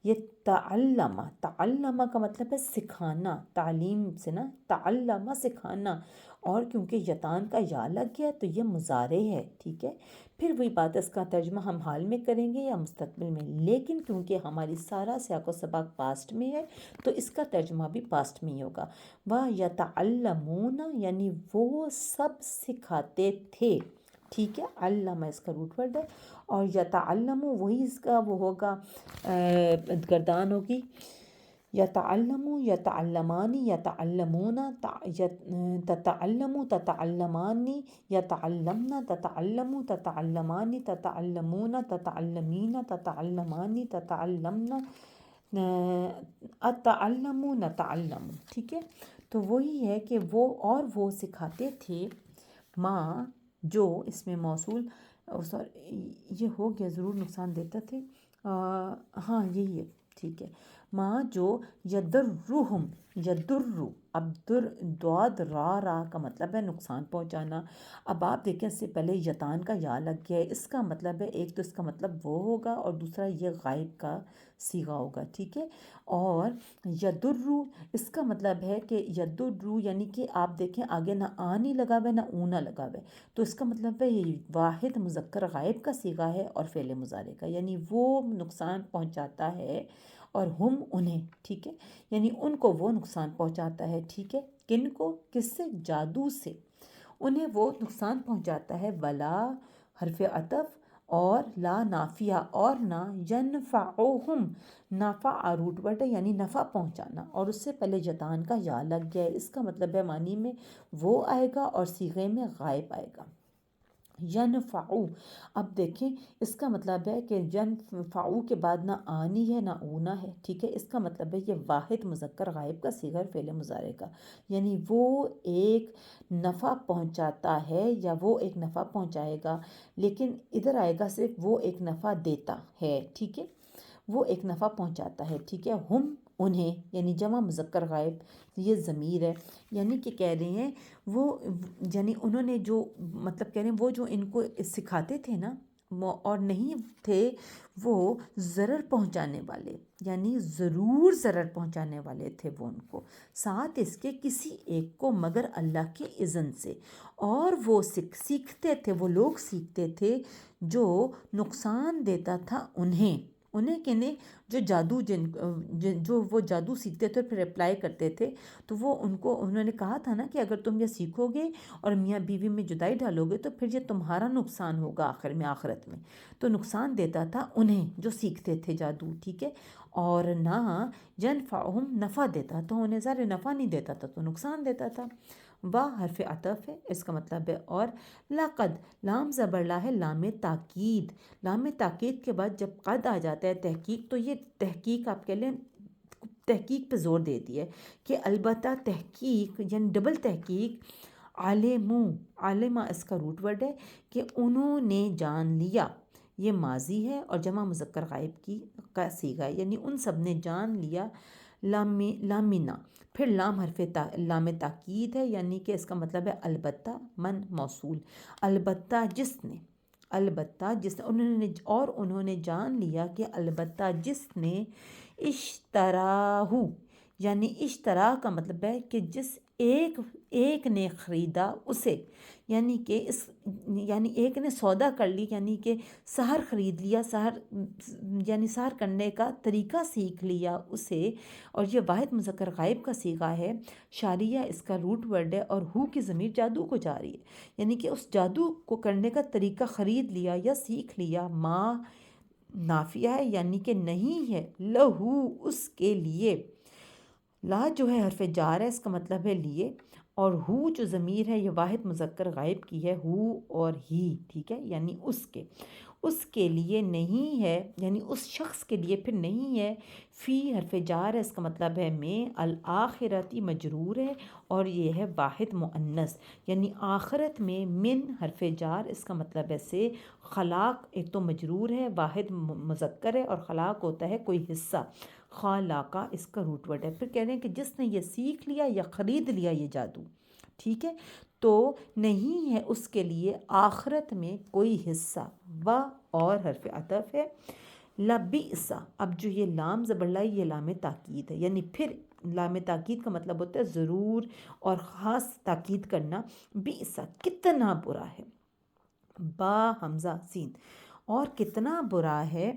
S1: یہ تعلم کا مطلب ہے سکھانا، تعلیم سے نا، تعلم سکھانا، اور کیونکہ یتان کا یا لگ گیا تو یہ مضارع ہے، ٹھیک ہے، پھر وہی بات ہے، اس کا ترجمہ ہم حال میں کریں گے یا مستقبل میں، لیکن کیونکہ ہماری سارا سیاق و سباق پاسٹ میں ہے تو اس کا ترجمہ بھی پاسٹ میں ہی ہوگا۔ وَيَتَعَلَّمُونَ یعنی وہ سب سکھاتے تھے، ٹھیک ہے، علامہ اس کا روٹ ورڈ ہے، اور یتعلم وہی اس کا وہ ہوگا گردان ہوگی، یتعلم، یتعلمانی، یتعلمون، تتعلم، تتعلمانی، یتعلمنا، تتعلم، تتعلمانی، تتعلمون، تتعلمین، تتعلمانی، تتعلمنا، اتعلم، نتعلم، ٹھیک ہے، تو وہی ہے کہ وہ، اور وہ سکھاتے تھے، ماں جو اس میں موصول، یہ ہو گیا ضرور نقصان دیتا تھے، ہاں یہی ہے، ٹھیک ہے، ماں جو یدرہم، یدر، اب دعاد را کا مطلب ہے نقصان پہنچانا، اب آپ دیکھیں اس سے پہلے یتان کا یا لگ گیا ہے، اس کا مطلب ہے ایک تو اس کا مطلب وہ ہوگا، اور دوسرا یہ غائب کا صیغہ ہوگا، ٹھیک ہے، اور یدر اس کا مطلب ہے کہ یدر یعنی کہ آپ دیکھیں آگے نہ آنی لگا ہوا ہے نہ اونا لگا ہوا ہے، تو اس کا مطلب ہے یہ واحد مذکر غائب کا صیغہ ہے اور فعل مضارع کا، یعنی وہ نقصان پہنچاتا ہے اور ہم انہیں، ٹھیک ہے، یعنی ان کو وہ نقصان پہنچاتا ہے، ٹھیک ہے، کن کو، کس سے، جادو سے، انہیں وہ نقصان پہنچاتا ہے، ولا حرف عطف اور لا نافیہ اور نہ، ینفعہم نفع روٹ ورڈ ہے یعنی نفع پہنچانا، اور اس سے پہلے جتان کا یا لگ گیا ہے، اس کا مطلب ہے معنی میں وہ آئے گا اور صیغے میں غائب آئے گا۔ ینفعو، اب دیکھیں اس کا مطلب ہے کہ ینفعو کے بعد نہ آنی ہے نہ اونا ہے، ٹھیک ہے، اس کا مطلب ہے یہ واحد مذکر غائب کا صیغہ ہے فعل مضارع کا، یعنی وہ ایک نفع پہنچاتا ہے یا وہ ایک نفع پہنچائے گا، لیکن ادھر آئے گا صرف وہ ایک نفع دیتا ہے، ٹھیک ہے، وہ ایک نفع پہنچاتا ہے، ٹھیک ہے، ہم انہیں یعنی جمع مذکر غائب، یہ ضمیر ہے، یعنی کہ کہہ رہے ہیں وہ، یعنی انہوں نے جو مطلب کہہ رہے ہیں وہ جو ان کو سکھاتے تھے نا اور نہیں تھے وہ ضرر پہنچانے والے، یعنی ضرور ضرر پہنچانے والے تھے وہ ان کو، ساتھ اس کے کسی ایک کو مگر اللہ کے اذن سے، اور وہ سیکھتے تھے، وہ لوگ سیکھتے تھے جو نقصان دیتا تھا انہیں کہنے جو جادو جو وہ جادو سیکھتے تھے اور پھر اپلائی کرتے تھے، تو وہ انہوں نے کہا تھا نا کہ اگر تم یہ سیکھو گے اور میاں بیوی میں جدائی ڈالو گے تو پھر یہ تمہارا نقصان ہوگا آخرت میں، تو نقصان دیتا تھا انہیں جو سیکھتے تھے جادو، ٹھیک ہے، اور نہ ینفعہم نفع دیتا تھا انہیں، ظاہر نفع نہیں دیتا تھا تو نقصان دیتا تھا۔ واہ حرف عطف ہے، اس کا مطلب ہے اور، لقد لام زبر لا ہے لام تاکید، لام تاکید کے بعد جب قد آ جاتا ہے تحقیق، تو یہ تحقیق آپ کہہ لیں تحقیق پہ زور دے دیا ہے کہ البتہ تحقیق یعنی ڈبل تحقیق، عالمہ اس کا روٹ ورڈ ہے کہ انہوں نے جان لیا، یہ ماضی ہے اور جمع مذکر غائب کی کا صیغہ ہے، یعنی ان سب نے جان لیا، لامنا، پھر لام حرف لام تاکید ہے، یعنی کہ اس کا مطلب ہے البتہ، من موصول، البتہ جس نے انہوں نے جان لیا کہ البتہ جس نے اشتراہو، یعنی اشترا کا مطلب ہے کہ جس ایک نے خریدا اسے، یعنی کہ یعنی ایک نے سودا کر لی، یعنی کہ سحر خرید لیا، یعنی سحر کرنے کا طریقہ سیکھ لیا اسے، اور یہ واحد مذکر غائب کا صیغہ ہے، شاریہ اس کا روٹ ورڈ ہے اور ہو کی ضمیر جادو کو جا رہی ہے، یعنی کہ اس جادو کو کرنے کا طریقہ خرید لیا یا سیکھ لیا، ما نافیہ ہے یعنی کہ نہیں ہے، لہو اس کے لیے، لا جو ہے حرف جار ہے، اس کا مطلب ہے لیے، اور ہو جو ضمیر ہے یہ واحد مذکر غائب کی ہے، ہو اور ہی، ٹھیک ہے، یعنی اس کے لیے نہیں ہے، یعنی اس شخص کے لیے پھر نہیں ہے، فی حرف جار ہے، اس کا مطلب ہے میں، الآخرتی مجرور ہے اور یہ ہے واحد مؤنث، یعنی آخرت میں، من حرف جار اس کا مطلب ہے سے، خلاق ایک تو مجرور ہے، واحد مذکر ہے اور خلاق ہوتا ہے کوئی حصہ، خالاقہ اس کا روٹ ورڈ ہے، پھر کہہ رہے ہیں کہ جس نے یہ سیکھ لیا یا خرید لیا یہ جادو، ٹھیک ہے، تو نہیں ہے اس کے لیے آخرت میں کوئی حصہ، و اور حرف عطف ہے، لبئس، اب جو یہ لام زبر لا یہ لام تاکید ہے، یعنی پھر لام تاکید کا مطلب ہوتا ہے ضرور اور خاص تاکید کرنا، بئس کتنا برا ہے، با حمزہ سین، اور کتنا برا ہے،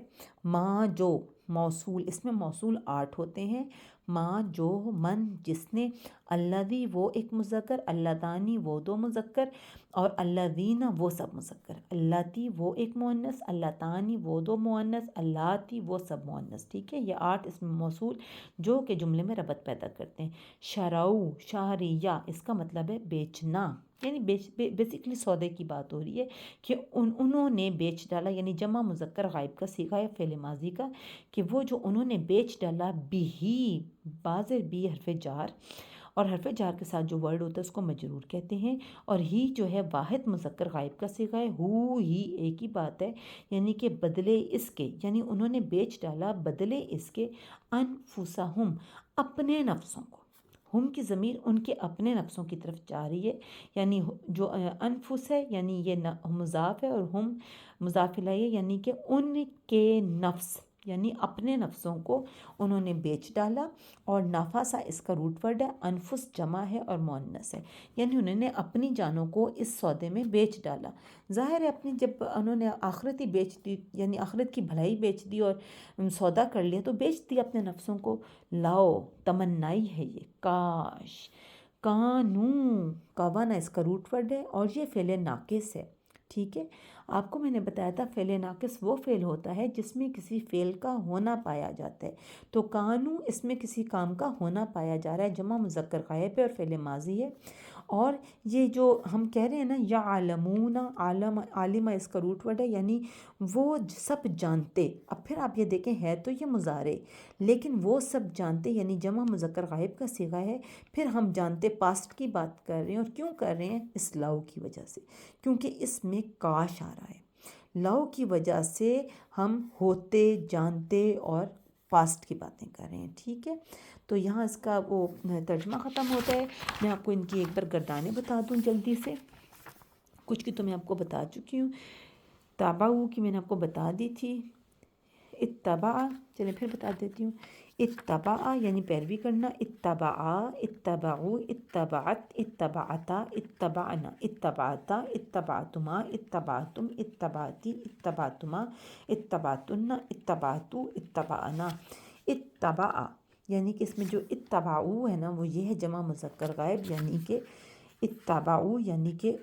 S1: ما جو موصول، اس میں موصول 8 ہوتے ہیں، ما جو، من جس نے، الذی وہ ایک مذکر، اللتانی وہ 2 مذکر، اور الذین وہ سب مذکر، اللاتی وہ ایک مؤنث، اللتانی وہ 2 مؤنث، اللاتی وہ سب مؤنث، ٹھیک ہے، یہ 8 اس میں موصول جو کہ جملے میں ربط پیدا کرتے ہیں، شرعو شہریہ اس کا مطلب ہے بیچنا، یعنی بیسیکلی سودے کی بات ہو رہی ہے کہ انہوں نے بیچ ڈالا، یعنی جمع مذکر غائب کا صیغہ ہے فعل ماضی کا، کہ وہ جو انہوں نے بیچ ڈالا، بھی بازر بھی حرف جار، اور حرف جار کے ساتھ جو ورڈ ہوتا ہے اس کو مجرور کہتے ہیں، اور ہی جو ہے واحد مذکر غائب کا صیغہ ہے، ہو ہی ایک ہی بات ہے، یعنی کہ بدلے اس کے، یعنی انہوں نے بیچ ڈالا بدلے اس کے، انفسہم اپنے نفسوں کو، ہم کی ضمیر ان کے اپنے نفسوں کی طرف جا رہی ہے، یعنی جو انفس ہے یعنی یہ مضاف ہے اور ہم مضاف الیہ ہے، یعنی کہ ان کے نفس، یعنی اپنے نفسوں کو انہوں نے بیچ ڈالا، اور نفسہ اس کا روٹ ورڈ ہے، انفس جمع ہے اور مؤنث ہے، یعنی انہوں نے اپنی جانوں کو اس سودے میں بیچ ڈالا، ظاہر ہے اپنی جب انہوں نے آخرت ہی بیچ دی، یعنی آخرت کی بھلائی بیچ دی اور سودا کر لیا تو بیچ دی اپنے نفسوں کو، لاؤ تمنائی ہے یہ، کاش کانو، کاوانا اس کا روٹ ورڈ ہے اور یہ فعل ناقص ہے، ٹھیک ہے۔ آپ کو میں نے بتایا تھا فعل ناقص وہ فعل ہوتا ہے جس میں کسی فعل کا ہونا پایا جاتا ہے، تو کانو اس میں کسی کام کا ہونا پایا جا رہا ہے، جمع مذکر غائب ہے اور فعل ماضی ہے۔ اور یہ جو ہم کہہ رہے ہیں نا یا عالمون، عالمہ اس کا روٹ ورڈ ہے، یعنی وہ سب جانتے۔ اب پھر آپ یہ دیکھیں ہے تو یہ مضارع، لیکن وہ سب جانتے یعنی جمع مذکر غائب کا صیغہ ہے، پھر ہم جانتے پاسٹ کی بات کر رہے ہیں، اور کیوں کر رہے ہیں؟ اس لاؤ کی وجہ سے، کیونکہ اس میں کاش آ رہا ہے، لاؤ کی وجہ سے ہم ہوتے جانتے اور پاسٹ کی باتیں کر رہے ہیں، ٹھیک ہے۔ تو یہاں اس کا وہ ترجمہ ختم ہوتا ہے۔ میں آپ کو ان کی ایک بار گردانیں بتا دوں جلدی سے، کچھ کی تو میں آپ کو بتا چکی ہوں، تابعو کی میں نے آپ کو بتا دی تھی، اتبع، چلیں پھر بتا دیتی ہوں، اتبع یعنی پیروی کرنا، اتبعا، اتبعو، اتبعت، اتبعتا، اتبعنا، اتبعتا، اتبعتما، اتبعتم، اتبعتی، اتبعتما، اتبعتن، اتبعتو، اتبعنا۔ اتبع یعنی کہ اس میں جو اتبعو ہے نا وہ یہ ہے جمع مذکر غائب، یعنی کہ اتبعو یعنی کہ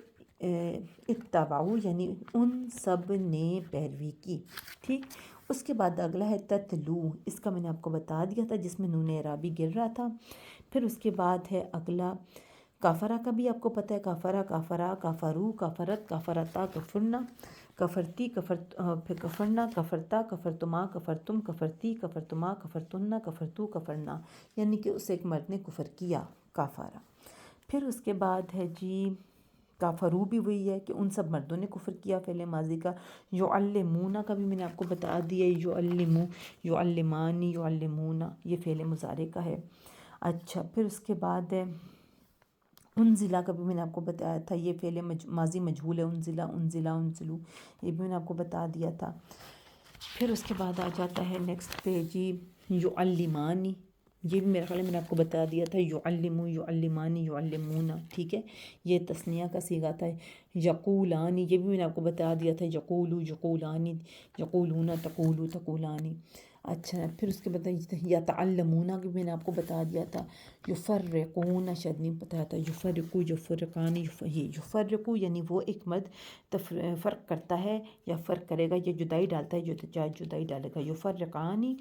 S1: اتبعو یعنی ان سب نے پیروی کی، ٹھیک۔ اس کے بعد اگلا ہے تتلو، اس کا میں نے آپ کو بتا دیا تھا جس میں نون اعرابی گر رہا تھا۔ پھر اس کے بعد ہے اگلا کافرہ کا بھی آپ کو پتہ ہے، کافرہ، کافرا، کافرو، کافرت، کافرتا، کفرنا، کفرتی، پھر کفرنا، کفرتا، کفرتما، کفرتم، کفرتی، کفرتما، کفرتن، کفرتو، کفرنا، یعنی کہ اس ایک مرد نے کفر کیا، کافرہ۔ پھر اس کے بعد ہے جی کافرو بھی وہی ہے کہ ان سب مردوں نے کفر کیا، فعل ماضی کا۔ یعلمون کا بھی میں نے آپ کو بتا دیا، یعلمو، یعلمانی، یعلمون، یہ فعل مضارع کا ہے۔ اچھا پھر اس کے بعد ہے انزلہ کا بھی میں نے آپ کو بتایا تھا، یہ فعل ماضی مجہول ہے، انزلہ، انزلہ، انزلو، یہ بھی میں نے آپ کو بتا دیا تھا۔ پھر اس کے بعد آ جاتا ہے نیکسٹ پہ جی یعلمانی، یہ بھی میرا خیال ہے میں نے آپ کو بتا دیا تھا، یعلمو، یعلمانی، یعلمون، ٹھیک ہے، یہ تثنیہ کا صیغہ تھا۔ یقولانی، یہ بھی میں نے آپ کو بتا دیا تھا، یقولو، یقولانی، یقولون، تقولو، تقولانی۔ اچھا پھر اس کے بعد یتعلمون بھی میں نے آپ کو بتا دیا تھا، یفرقون شاید نہیں بتایا تھا، یفرقو، یفرقانی، یفرقو یعنی وہ ایک مرد فرق کرتا ہے یا فرق کرے گا، یہ جدائی ڈالتا ہے، جدائی ڈالے گا۔ یفرقانی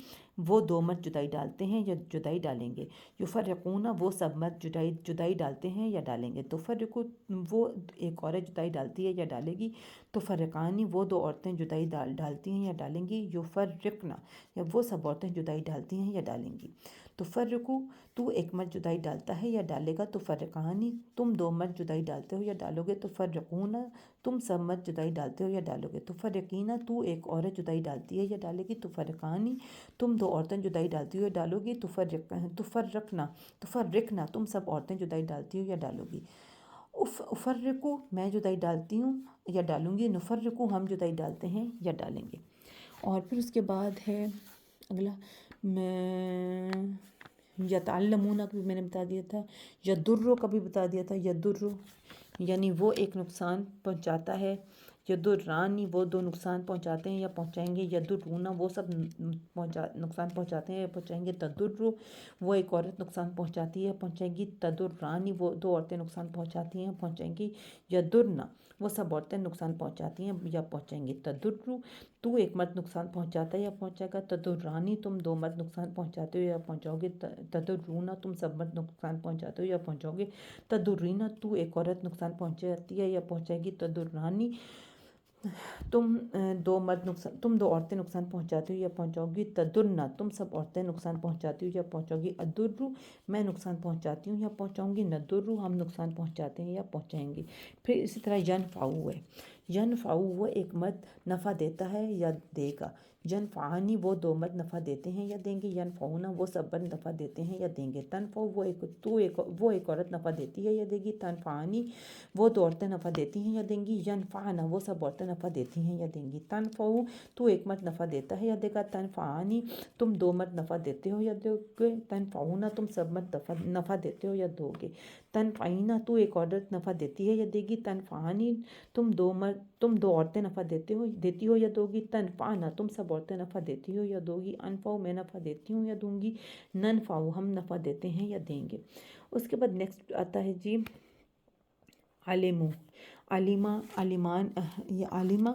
S1: وہ دو مرد جدائی ڈالتے ہیں یا جدائی ڈالیں گے، یفرقون وہ سب مرد جدائی ڈالتے ہیں یا ڈالیں گے، تفرقو وہ ایک عورت جدائی ڈالتی ہے یا ڈالے گی، تفرقانی وہ دو عورتیں جدائی ڈالتی ہیں یا ڈالیں گی، یفرقنا یا وہ سب عورتیں جدائی ڈالتی ہیں یا ڈالیں گی۔ تفرقو تو ایک مرد جدائی ڈالتا ہے یا ڈالے گا، تفرقانی تم دو مرد جدائی ڈالتے ہو یا ڈالو گے، تفرقون تم سب مرد جدائی ڈالتے ہو یا ڈالو گے، تفرقین تو ایک عورت جدائی ڈالتی ہے یا ڈالے گی، تفرقانی تم دو عورتیں جدائی ڈالتی ہو یا ڈالو گی، تفرقنا تم سب عورتیں جدائی ڈالتی ہو یا ڈالو گی۔ افرقو میں جدائی ڈالتی ہوں یا ڈالوں گی، نفرقو ہم جدائی ڈالتے ہیں یا ڈالیں گے۔ اور پھر اس کے بعد ہے اگلا یتعلمون کا بھی میں نے بتا دیا تھا، یدرو کا بھی بتا دیا تھا، یدرو یعنی وہ ایک نقصان پہنچاتا ہے، یدرانی وہ دو نقصان پہنچاتے ہیں یا پہنچائیں گے، یدرون وہ سب نقصان پہنچاتے ہیں یا پہنچائیں گے، تدرو وہ ایک عورت نقصان پہنچاتی ہے پہنچائیں گی، تدرانی وہ دو عورتیں نقصان پہنچاتی ہیں پہنچائیں گی، یدرنا وہ سب عورتیں نقصان پہنچاتی ہیں یا پہنچائیں گی، تدرو تو ایک مرد نقصان پہنچاتا ہے یا پہنچائے گا، تدرانی تم دو مرد نقصان پہنچاتے ہو یا پہنچاؤ گے، تدرونا تم سب مرد نقصان پہنچاتے ہو یا پہنچاؤ گے، تدرینا تو ایک عورت نقصان پہنچاتی ہے یا پہنچائے گی، تدرانی تم دو عورتیں نقصان پہنچاتی ہو یا پہنچاؤ گی، تدرنا تم سب عورتیں نقصان پہنچاتی ہو یا پہنچاؤ گی، ادرو میں نقصان پہنچاتی ہوں یا پہنچاؤں گی، ندرو ہم نقصان پہنچاتے ہیں یا پہنچائیں گے۔ پھر اسی طرح ینفعو ہے، ینفعو وہ ایک مرد نفع دیتا ہے یا دے گا، ینفعانی وہ دو مرد نفع دیتے ہیں یا دیں گے، ینفعونا وہ سب مرد نفع دیتے ہیں یا دیں گے، تنفع وہ ایک عورت نفع دیتی ہے یا دے گی، تنفعانی وہ دو عورتیں نفع دیتی ہیں یا دیں گی، ینفعنا وہ سب عورتیں نفع دیتی ہیں یا دیں گی، تنفعو تو ایک مرد نفع دیتا ہے یا دے گا، تنفعانی تم دو مرد نفع دیتے ہو یا دو گے، تنفعونا تم سب مرد نفع دیتے ہو یا دو گے، تنفعینا تو ایک عورت نفع دیتی ہے یا دے گی، تنفعانی تم دو عورتیں نفع دیتی ہو یا دو گی، تنفعنا تم سب عورتیں نفع دیتی ہو یا دو گی، انفعو میں نفع دیتی ہوں یا دوں گی، ننفعو ہم نفع دیتے ہیں یا دیں گے۔ اس کے بعد نیکسٹ آتا ہے جی علمو، علیمہ، علیمان، یہ عالمہ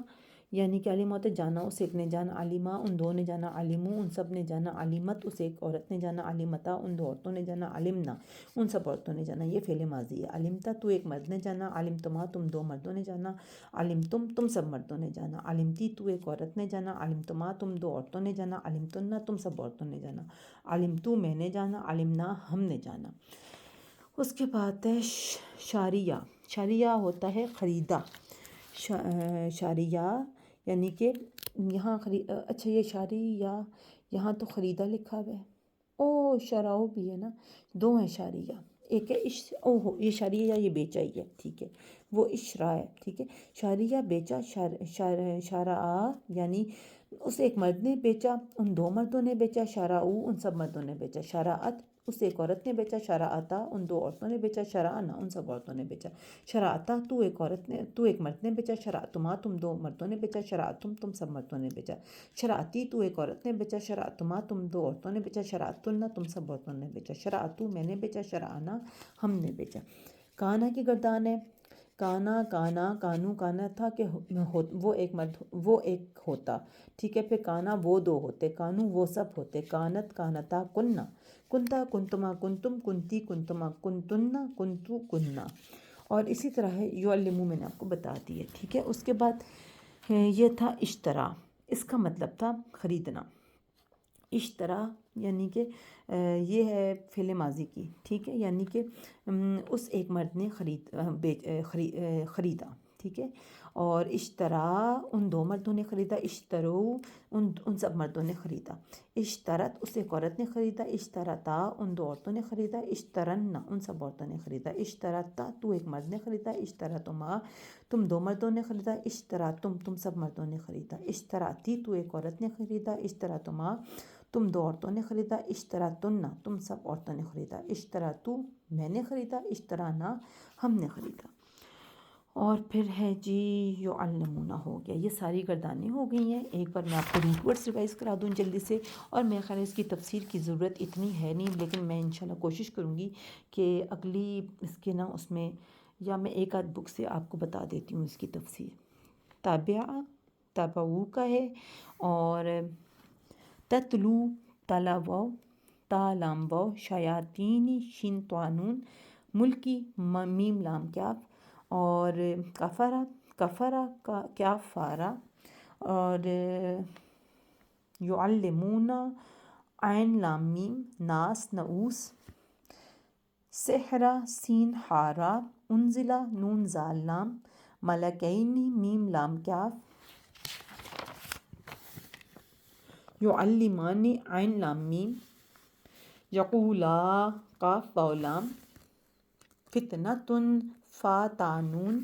S1: یعنی کہ علیمہ ہوتا ہے جانا، اس ایک نے جانا، علیمہ ان دو نے جانا، علمو ان سب نے جانا، علیمت اس ایک عورت نے جانا، علمتا ان دو عورتوں نے جانا، علمنا ان سب عورتوں نے جانا۔ یہ فعل ماضی ہے۔ علمتا تو ایک مرد نے جانا، علمتما تم دو مردوں نے جانا، علمتم تم سب مردوں نے جانا، علمتی تو ایک عورت نے جانا، علمتما تم دو عورتوں نے جانا، علمتن تم سب عورتوں نے جانا، علمتو میں نے جانا، علمنا ہم نے جانا۔ اس کے بعد ہے شاریہ، شاریہ ہوتا ہے خریدا، شاریہ یعنی کہ یہاں اچھا یہ شاریہ یہاں تو خریدا لکھا ہوا ہے، او شراؤ بھی ہے نا، دو ہیں شاریہ، ایک ہے یہ شاریہ یا یہ بیچا ہی ہے، ٹھیک ہے، وہ اشرا ہے، ٹھیک ہے، شاریہ بیچا، شارعہ یعنی اس ایک مرد نے بیچا، ان دو مردوں نے بیچا، شارعو ان سب مردوں نے بیچا، شارعت اس ایک عورت نے بیچا، شرعتا ان دو عورتوں نے بیچا، شرعنا ان سب عورتوں نے بیچا، شرعتا تو ایک مرد نے بیچا، شرعتما تم دو مردوں نے بیچا، شرعتم تم سب مردوں نے بیچا، شرعتی تو ایک عورت نے بیچا، شرعتما تم دو عورتوں نے بیچا، شرعتن تم سب عورتوں نے بیچا، شرعتو میں نے بیچا، شرعنا ہم نے بیچا۔ کانا کی گردان ہے، کانا کانو کانا تھا کہ وہ ایک مرد وہ ایک ہوتا، ٹھیک ہے، پھر کانا وہ دو ہوتے، کانو وہ سب ہوتے، کانت کانتا کننا، کنتا کنتما کنتم، کنتی کنتما کنتن، کنتو کننا، اور اسی طرح ہے یعلمو میں نے آپ کو بتا دی ہے، ٹھیک ہے۔ اس کے بعد یہ تھا اشترا، اس کا مطلب تھا خریدنا، اشترا یعنی کہ یہ ہے فعل ماضی کی، ٹھیک ہے، یعنی کہ اس ایک مرد نے خریدا، ٹھیک ہے، اور اشترا ان دو مردوں نے خریدا، اشترو ان سب مردوں نے خریدا، اشترت اس ایک عورت نے خریدا، اشترتا ان دو عورتوں نے خریدا، اشترن ان سب عورتوں نے خریدا، اشترتا تو ایک مرد نے خریدا، اشترتما تم دو مردوں نے خریدا، اشتراتم تم سب مردوں نے خریدا، اشتراتی تو ایک عورت نے خریدا، اشتراتما تم دو عورتوں نے خریدا، اشتراتن تم سب عورتوں نے خریدا، اشتراتو میں نے خریدا، اشترانا ہم نے خریدا۔ اور پھر ہے جی یعلمون ہو گیا، یہ ساری گردانیں ہو گئی ہیں۔ ایک بار میں آپ کو روٹ ورڈز ریوائز کرا دوں جلدی سے، اور میرے خیال ہے اس کی تفسیر کی ضرورت اتنی ہے نہیں، لیکن میں انشاءاللہ کوشش کروں گی کہ اگلی اس کے نا اس میں یا میں ایک آدھ بک سے آپ کو بتا دیتی ہوں اس کی تفسیر۔ تابعو کا ہے، اور تتلو تلاو تالام و شیاطینی شین طانون، ملکی میم لام کیاف، اور کفرا کا کیاف فارا، اور یعلمون عین لام میم، ناس نعوس، سحرا سین حارا، انزلہ نون زال لام، ملکینی میم لام کیاف، یعلمانی عین لام میم، یقولا قاف واو لام، فتنۃ فا تا نون،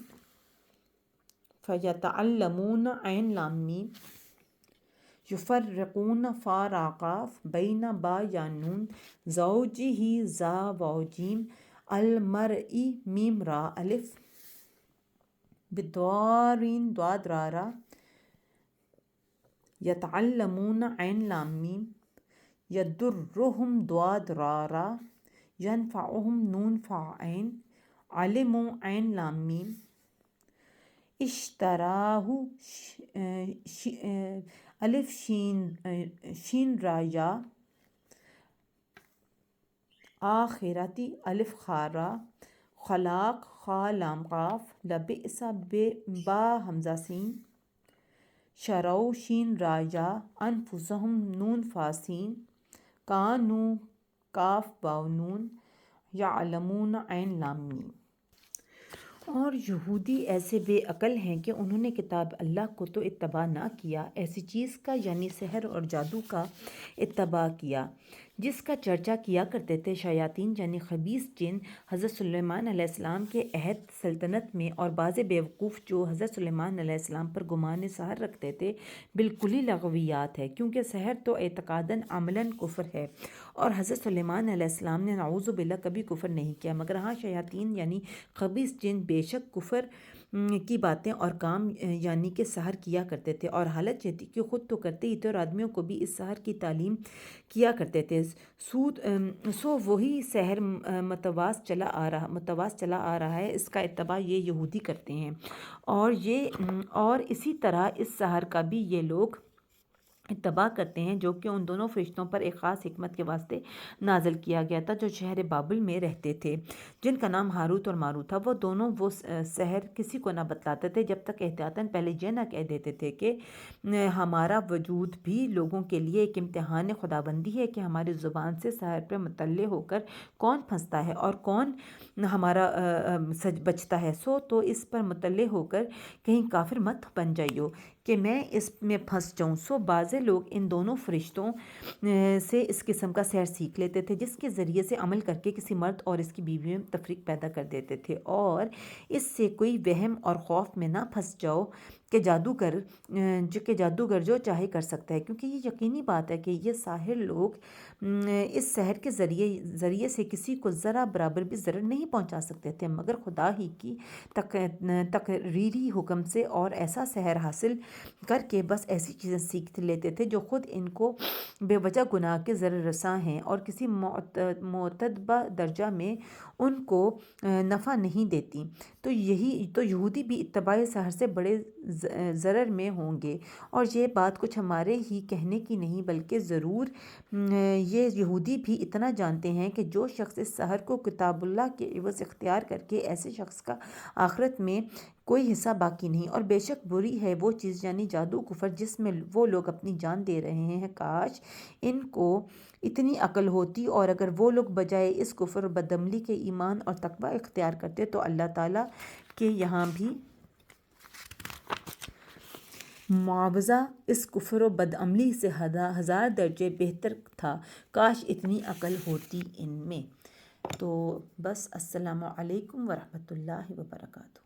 S1: فیتعلمون عین لام میم، یفرقون فا را قاف، بین با یا نون، زوجہ زا واو جیم، المرئی میم را الف، بدوارین داد را را، یتعلمون عین لام میم، یدرہم داد را را، ینفعہم نون فا عین، علموا عین لام میم، اشتراہ الف شین را یا، آخرتی الف خا را، خلاق خا لام قاف، لبئس با حمزہ سین، شرو شین را یا، انفسہم نون فا سین، کانو کاف واو نون، یعلمون عین لام میم۔ اور یہودی ایسے بے عقل ہیں کہ انہوں نے کتاب اللہ کو تو اتباع نہ کیا، ایسی چیز کا یعنی سحر اور جادو کا اتباع کیا جس کا چرچا کیا کرتے تھے شیاطین یعنی خبیث جن، حضرت سلیمان علیہ السلام کے عہد سلطنت میں، اور بعض بیوقوف جو حضرت سلیمان علیہ السلام پر گمان سحر رکھتے تھے، بالکل ہی لغویات ہے، کیونکہ سحر تو اعتقاداً عملاً کفر ہے، اور حضرت سلیمان علیہ السلام نے نعوذ باللہ کبھی کفر نہیں کیا، مگر ہاں شیاطین یعنی خبیث جن بے شک کفر کی باتیں اور کام یعنی کہ سحر کیا کرتے تھے، اور حالت یہ تھی کہ خود تو کرتے ہی تھے اور آدمیوں کو بھی اس سحر کی تعلیم کیا کرتے تھے۔ سو وہی سحر متواس چلا آ رہا ہے، اس کا اتباع یہ یہودی کرتے ہیں، اور اسی طرح اس سحر کا بھی یہ لوگ اتباع کرتے ہیں، جو کہ ان دونوں فرشتوں پر ایک خاص حکمت کے واسطے نازل کیا گیا تھا، جو شہر بابل میں رہتے تھے، جن کا نام ہاروت اور ماروت تھا۔ وہ دونوں وہ سحر کسی کو نہ بتلاتے تھے جب تک احتیاطاً پہلے یہ نہ کہہ دیتے تھے کہ ہمارا وجود بھی لوگوں کے لیے ایک امتحان خداوندی ہے، کہ ہماری زبان سے سحر پر مطلع ہو کر کون پھنستا ہے اور کون ہمارا سچ بچتا ہے۔ سو تو اس پر مطلع ہو کر کہیں کافر مت بن جائیو کہ میں اس میں پھنس جاؤں۔ سو بعض لوگ ان دونوں فرشتوں سے اس قسم کا سحر سیکھ لیتے تھے، جس کے ذریعے سے عمل کر کے کسی مرد اور اس کی بیوی میں تفریق پیدا کر دیتے تھے، اور اس سے کوئی وہم اور خوف میں نہ پھنس جاؤ کہ جادوگر جو چاہے کر سکتا ہے، کیونکہ یہ یقینی بات ہے کہ یہ ساحر لوگ اس سحر کے ذریعے سے کسی کو ذرا برابر بھی ضرر نہیں پہنچا سکتے تھے، مگر خدا ہی کی تقریری حکم سے، اور ایسا سحر حاصل کر کے بس ایسی چیزیں سیکھ لیتے تھے جو خود ان کو بے وجہ گناہ کے ضرر رساں ہیں، اور کسی معتبر درجہ میں ان کو نفع نہیں دیتی۔ تو یہودی بھی اتباع سحر سے بڑے ضرر میں ہوں گے، اور یہ بات کچھ ہمارے ہی کہنے کی نہیں، بلکہ ضرور یہ یہودی بھی اتنا جانتے ہیں کہ جو شخص اس سحر کو کتاب اللہ کے عوض اختیار کر کے، ایسے شخص کا آخرت میں کوئی حصہ باقی نہیں، اور بے شک بری ہے وہ چیز یعنی جادو کفر جس میں وہ لوگ اپنی جان دے رہے ہیں۔ کاش ان کو اتنی عقل ہوتی، اور اگر وہ لوگ بجائے اس کفر و بدعملی کے ایمان اور تقوی اختیار کرتے تو اللہ تعالیٰ کے یہاں بھی معاوضہ اس کفر و بدعملی سے 1000 درجے بہتر تھا، کاش اتنی عقل ہوتی ان میں۔ تو بس، السلام علیکم ورحمۃ اللہ وبرکاتہ۔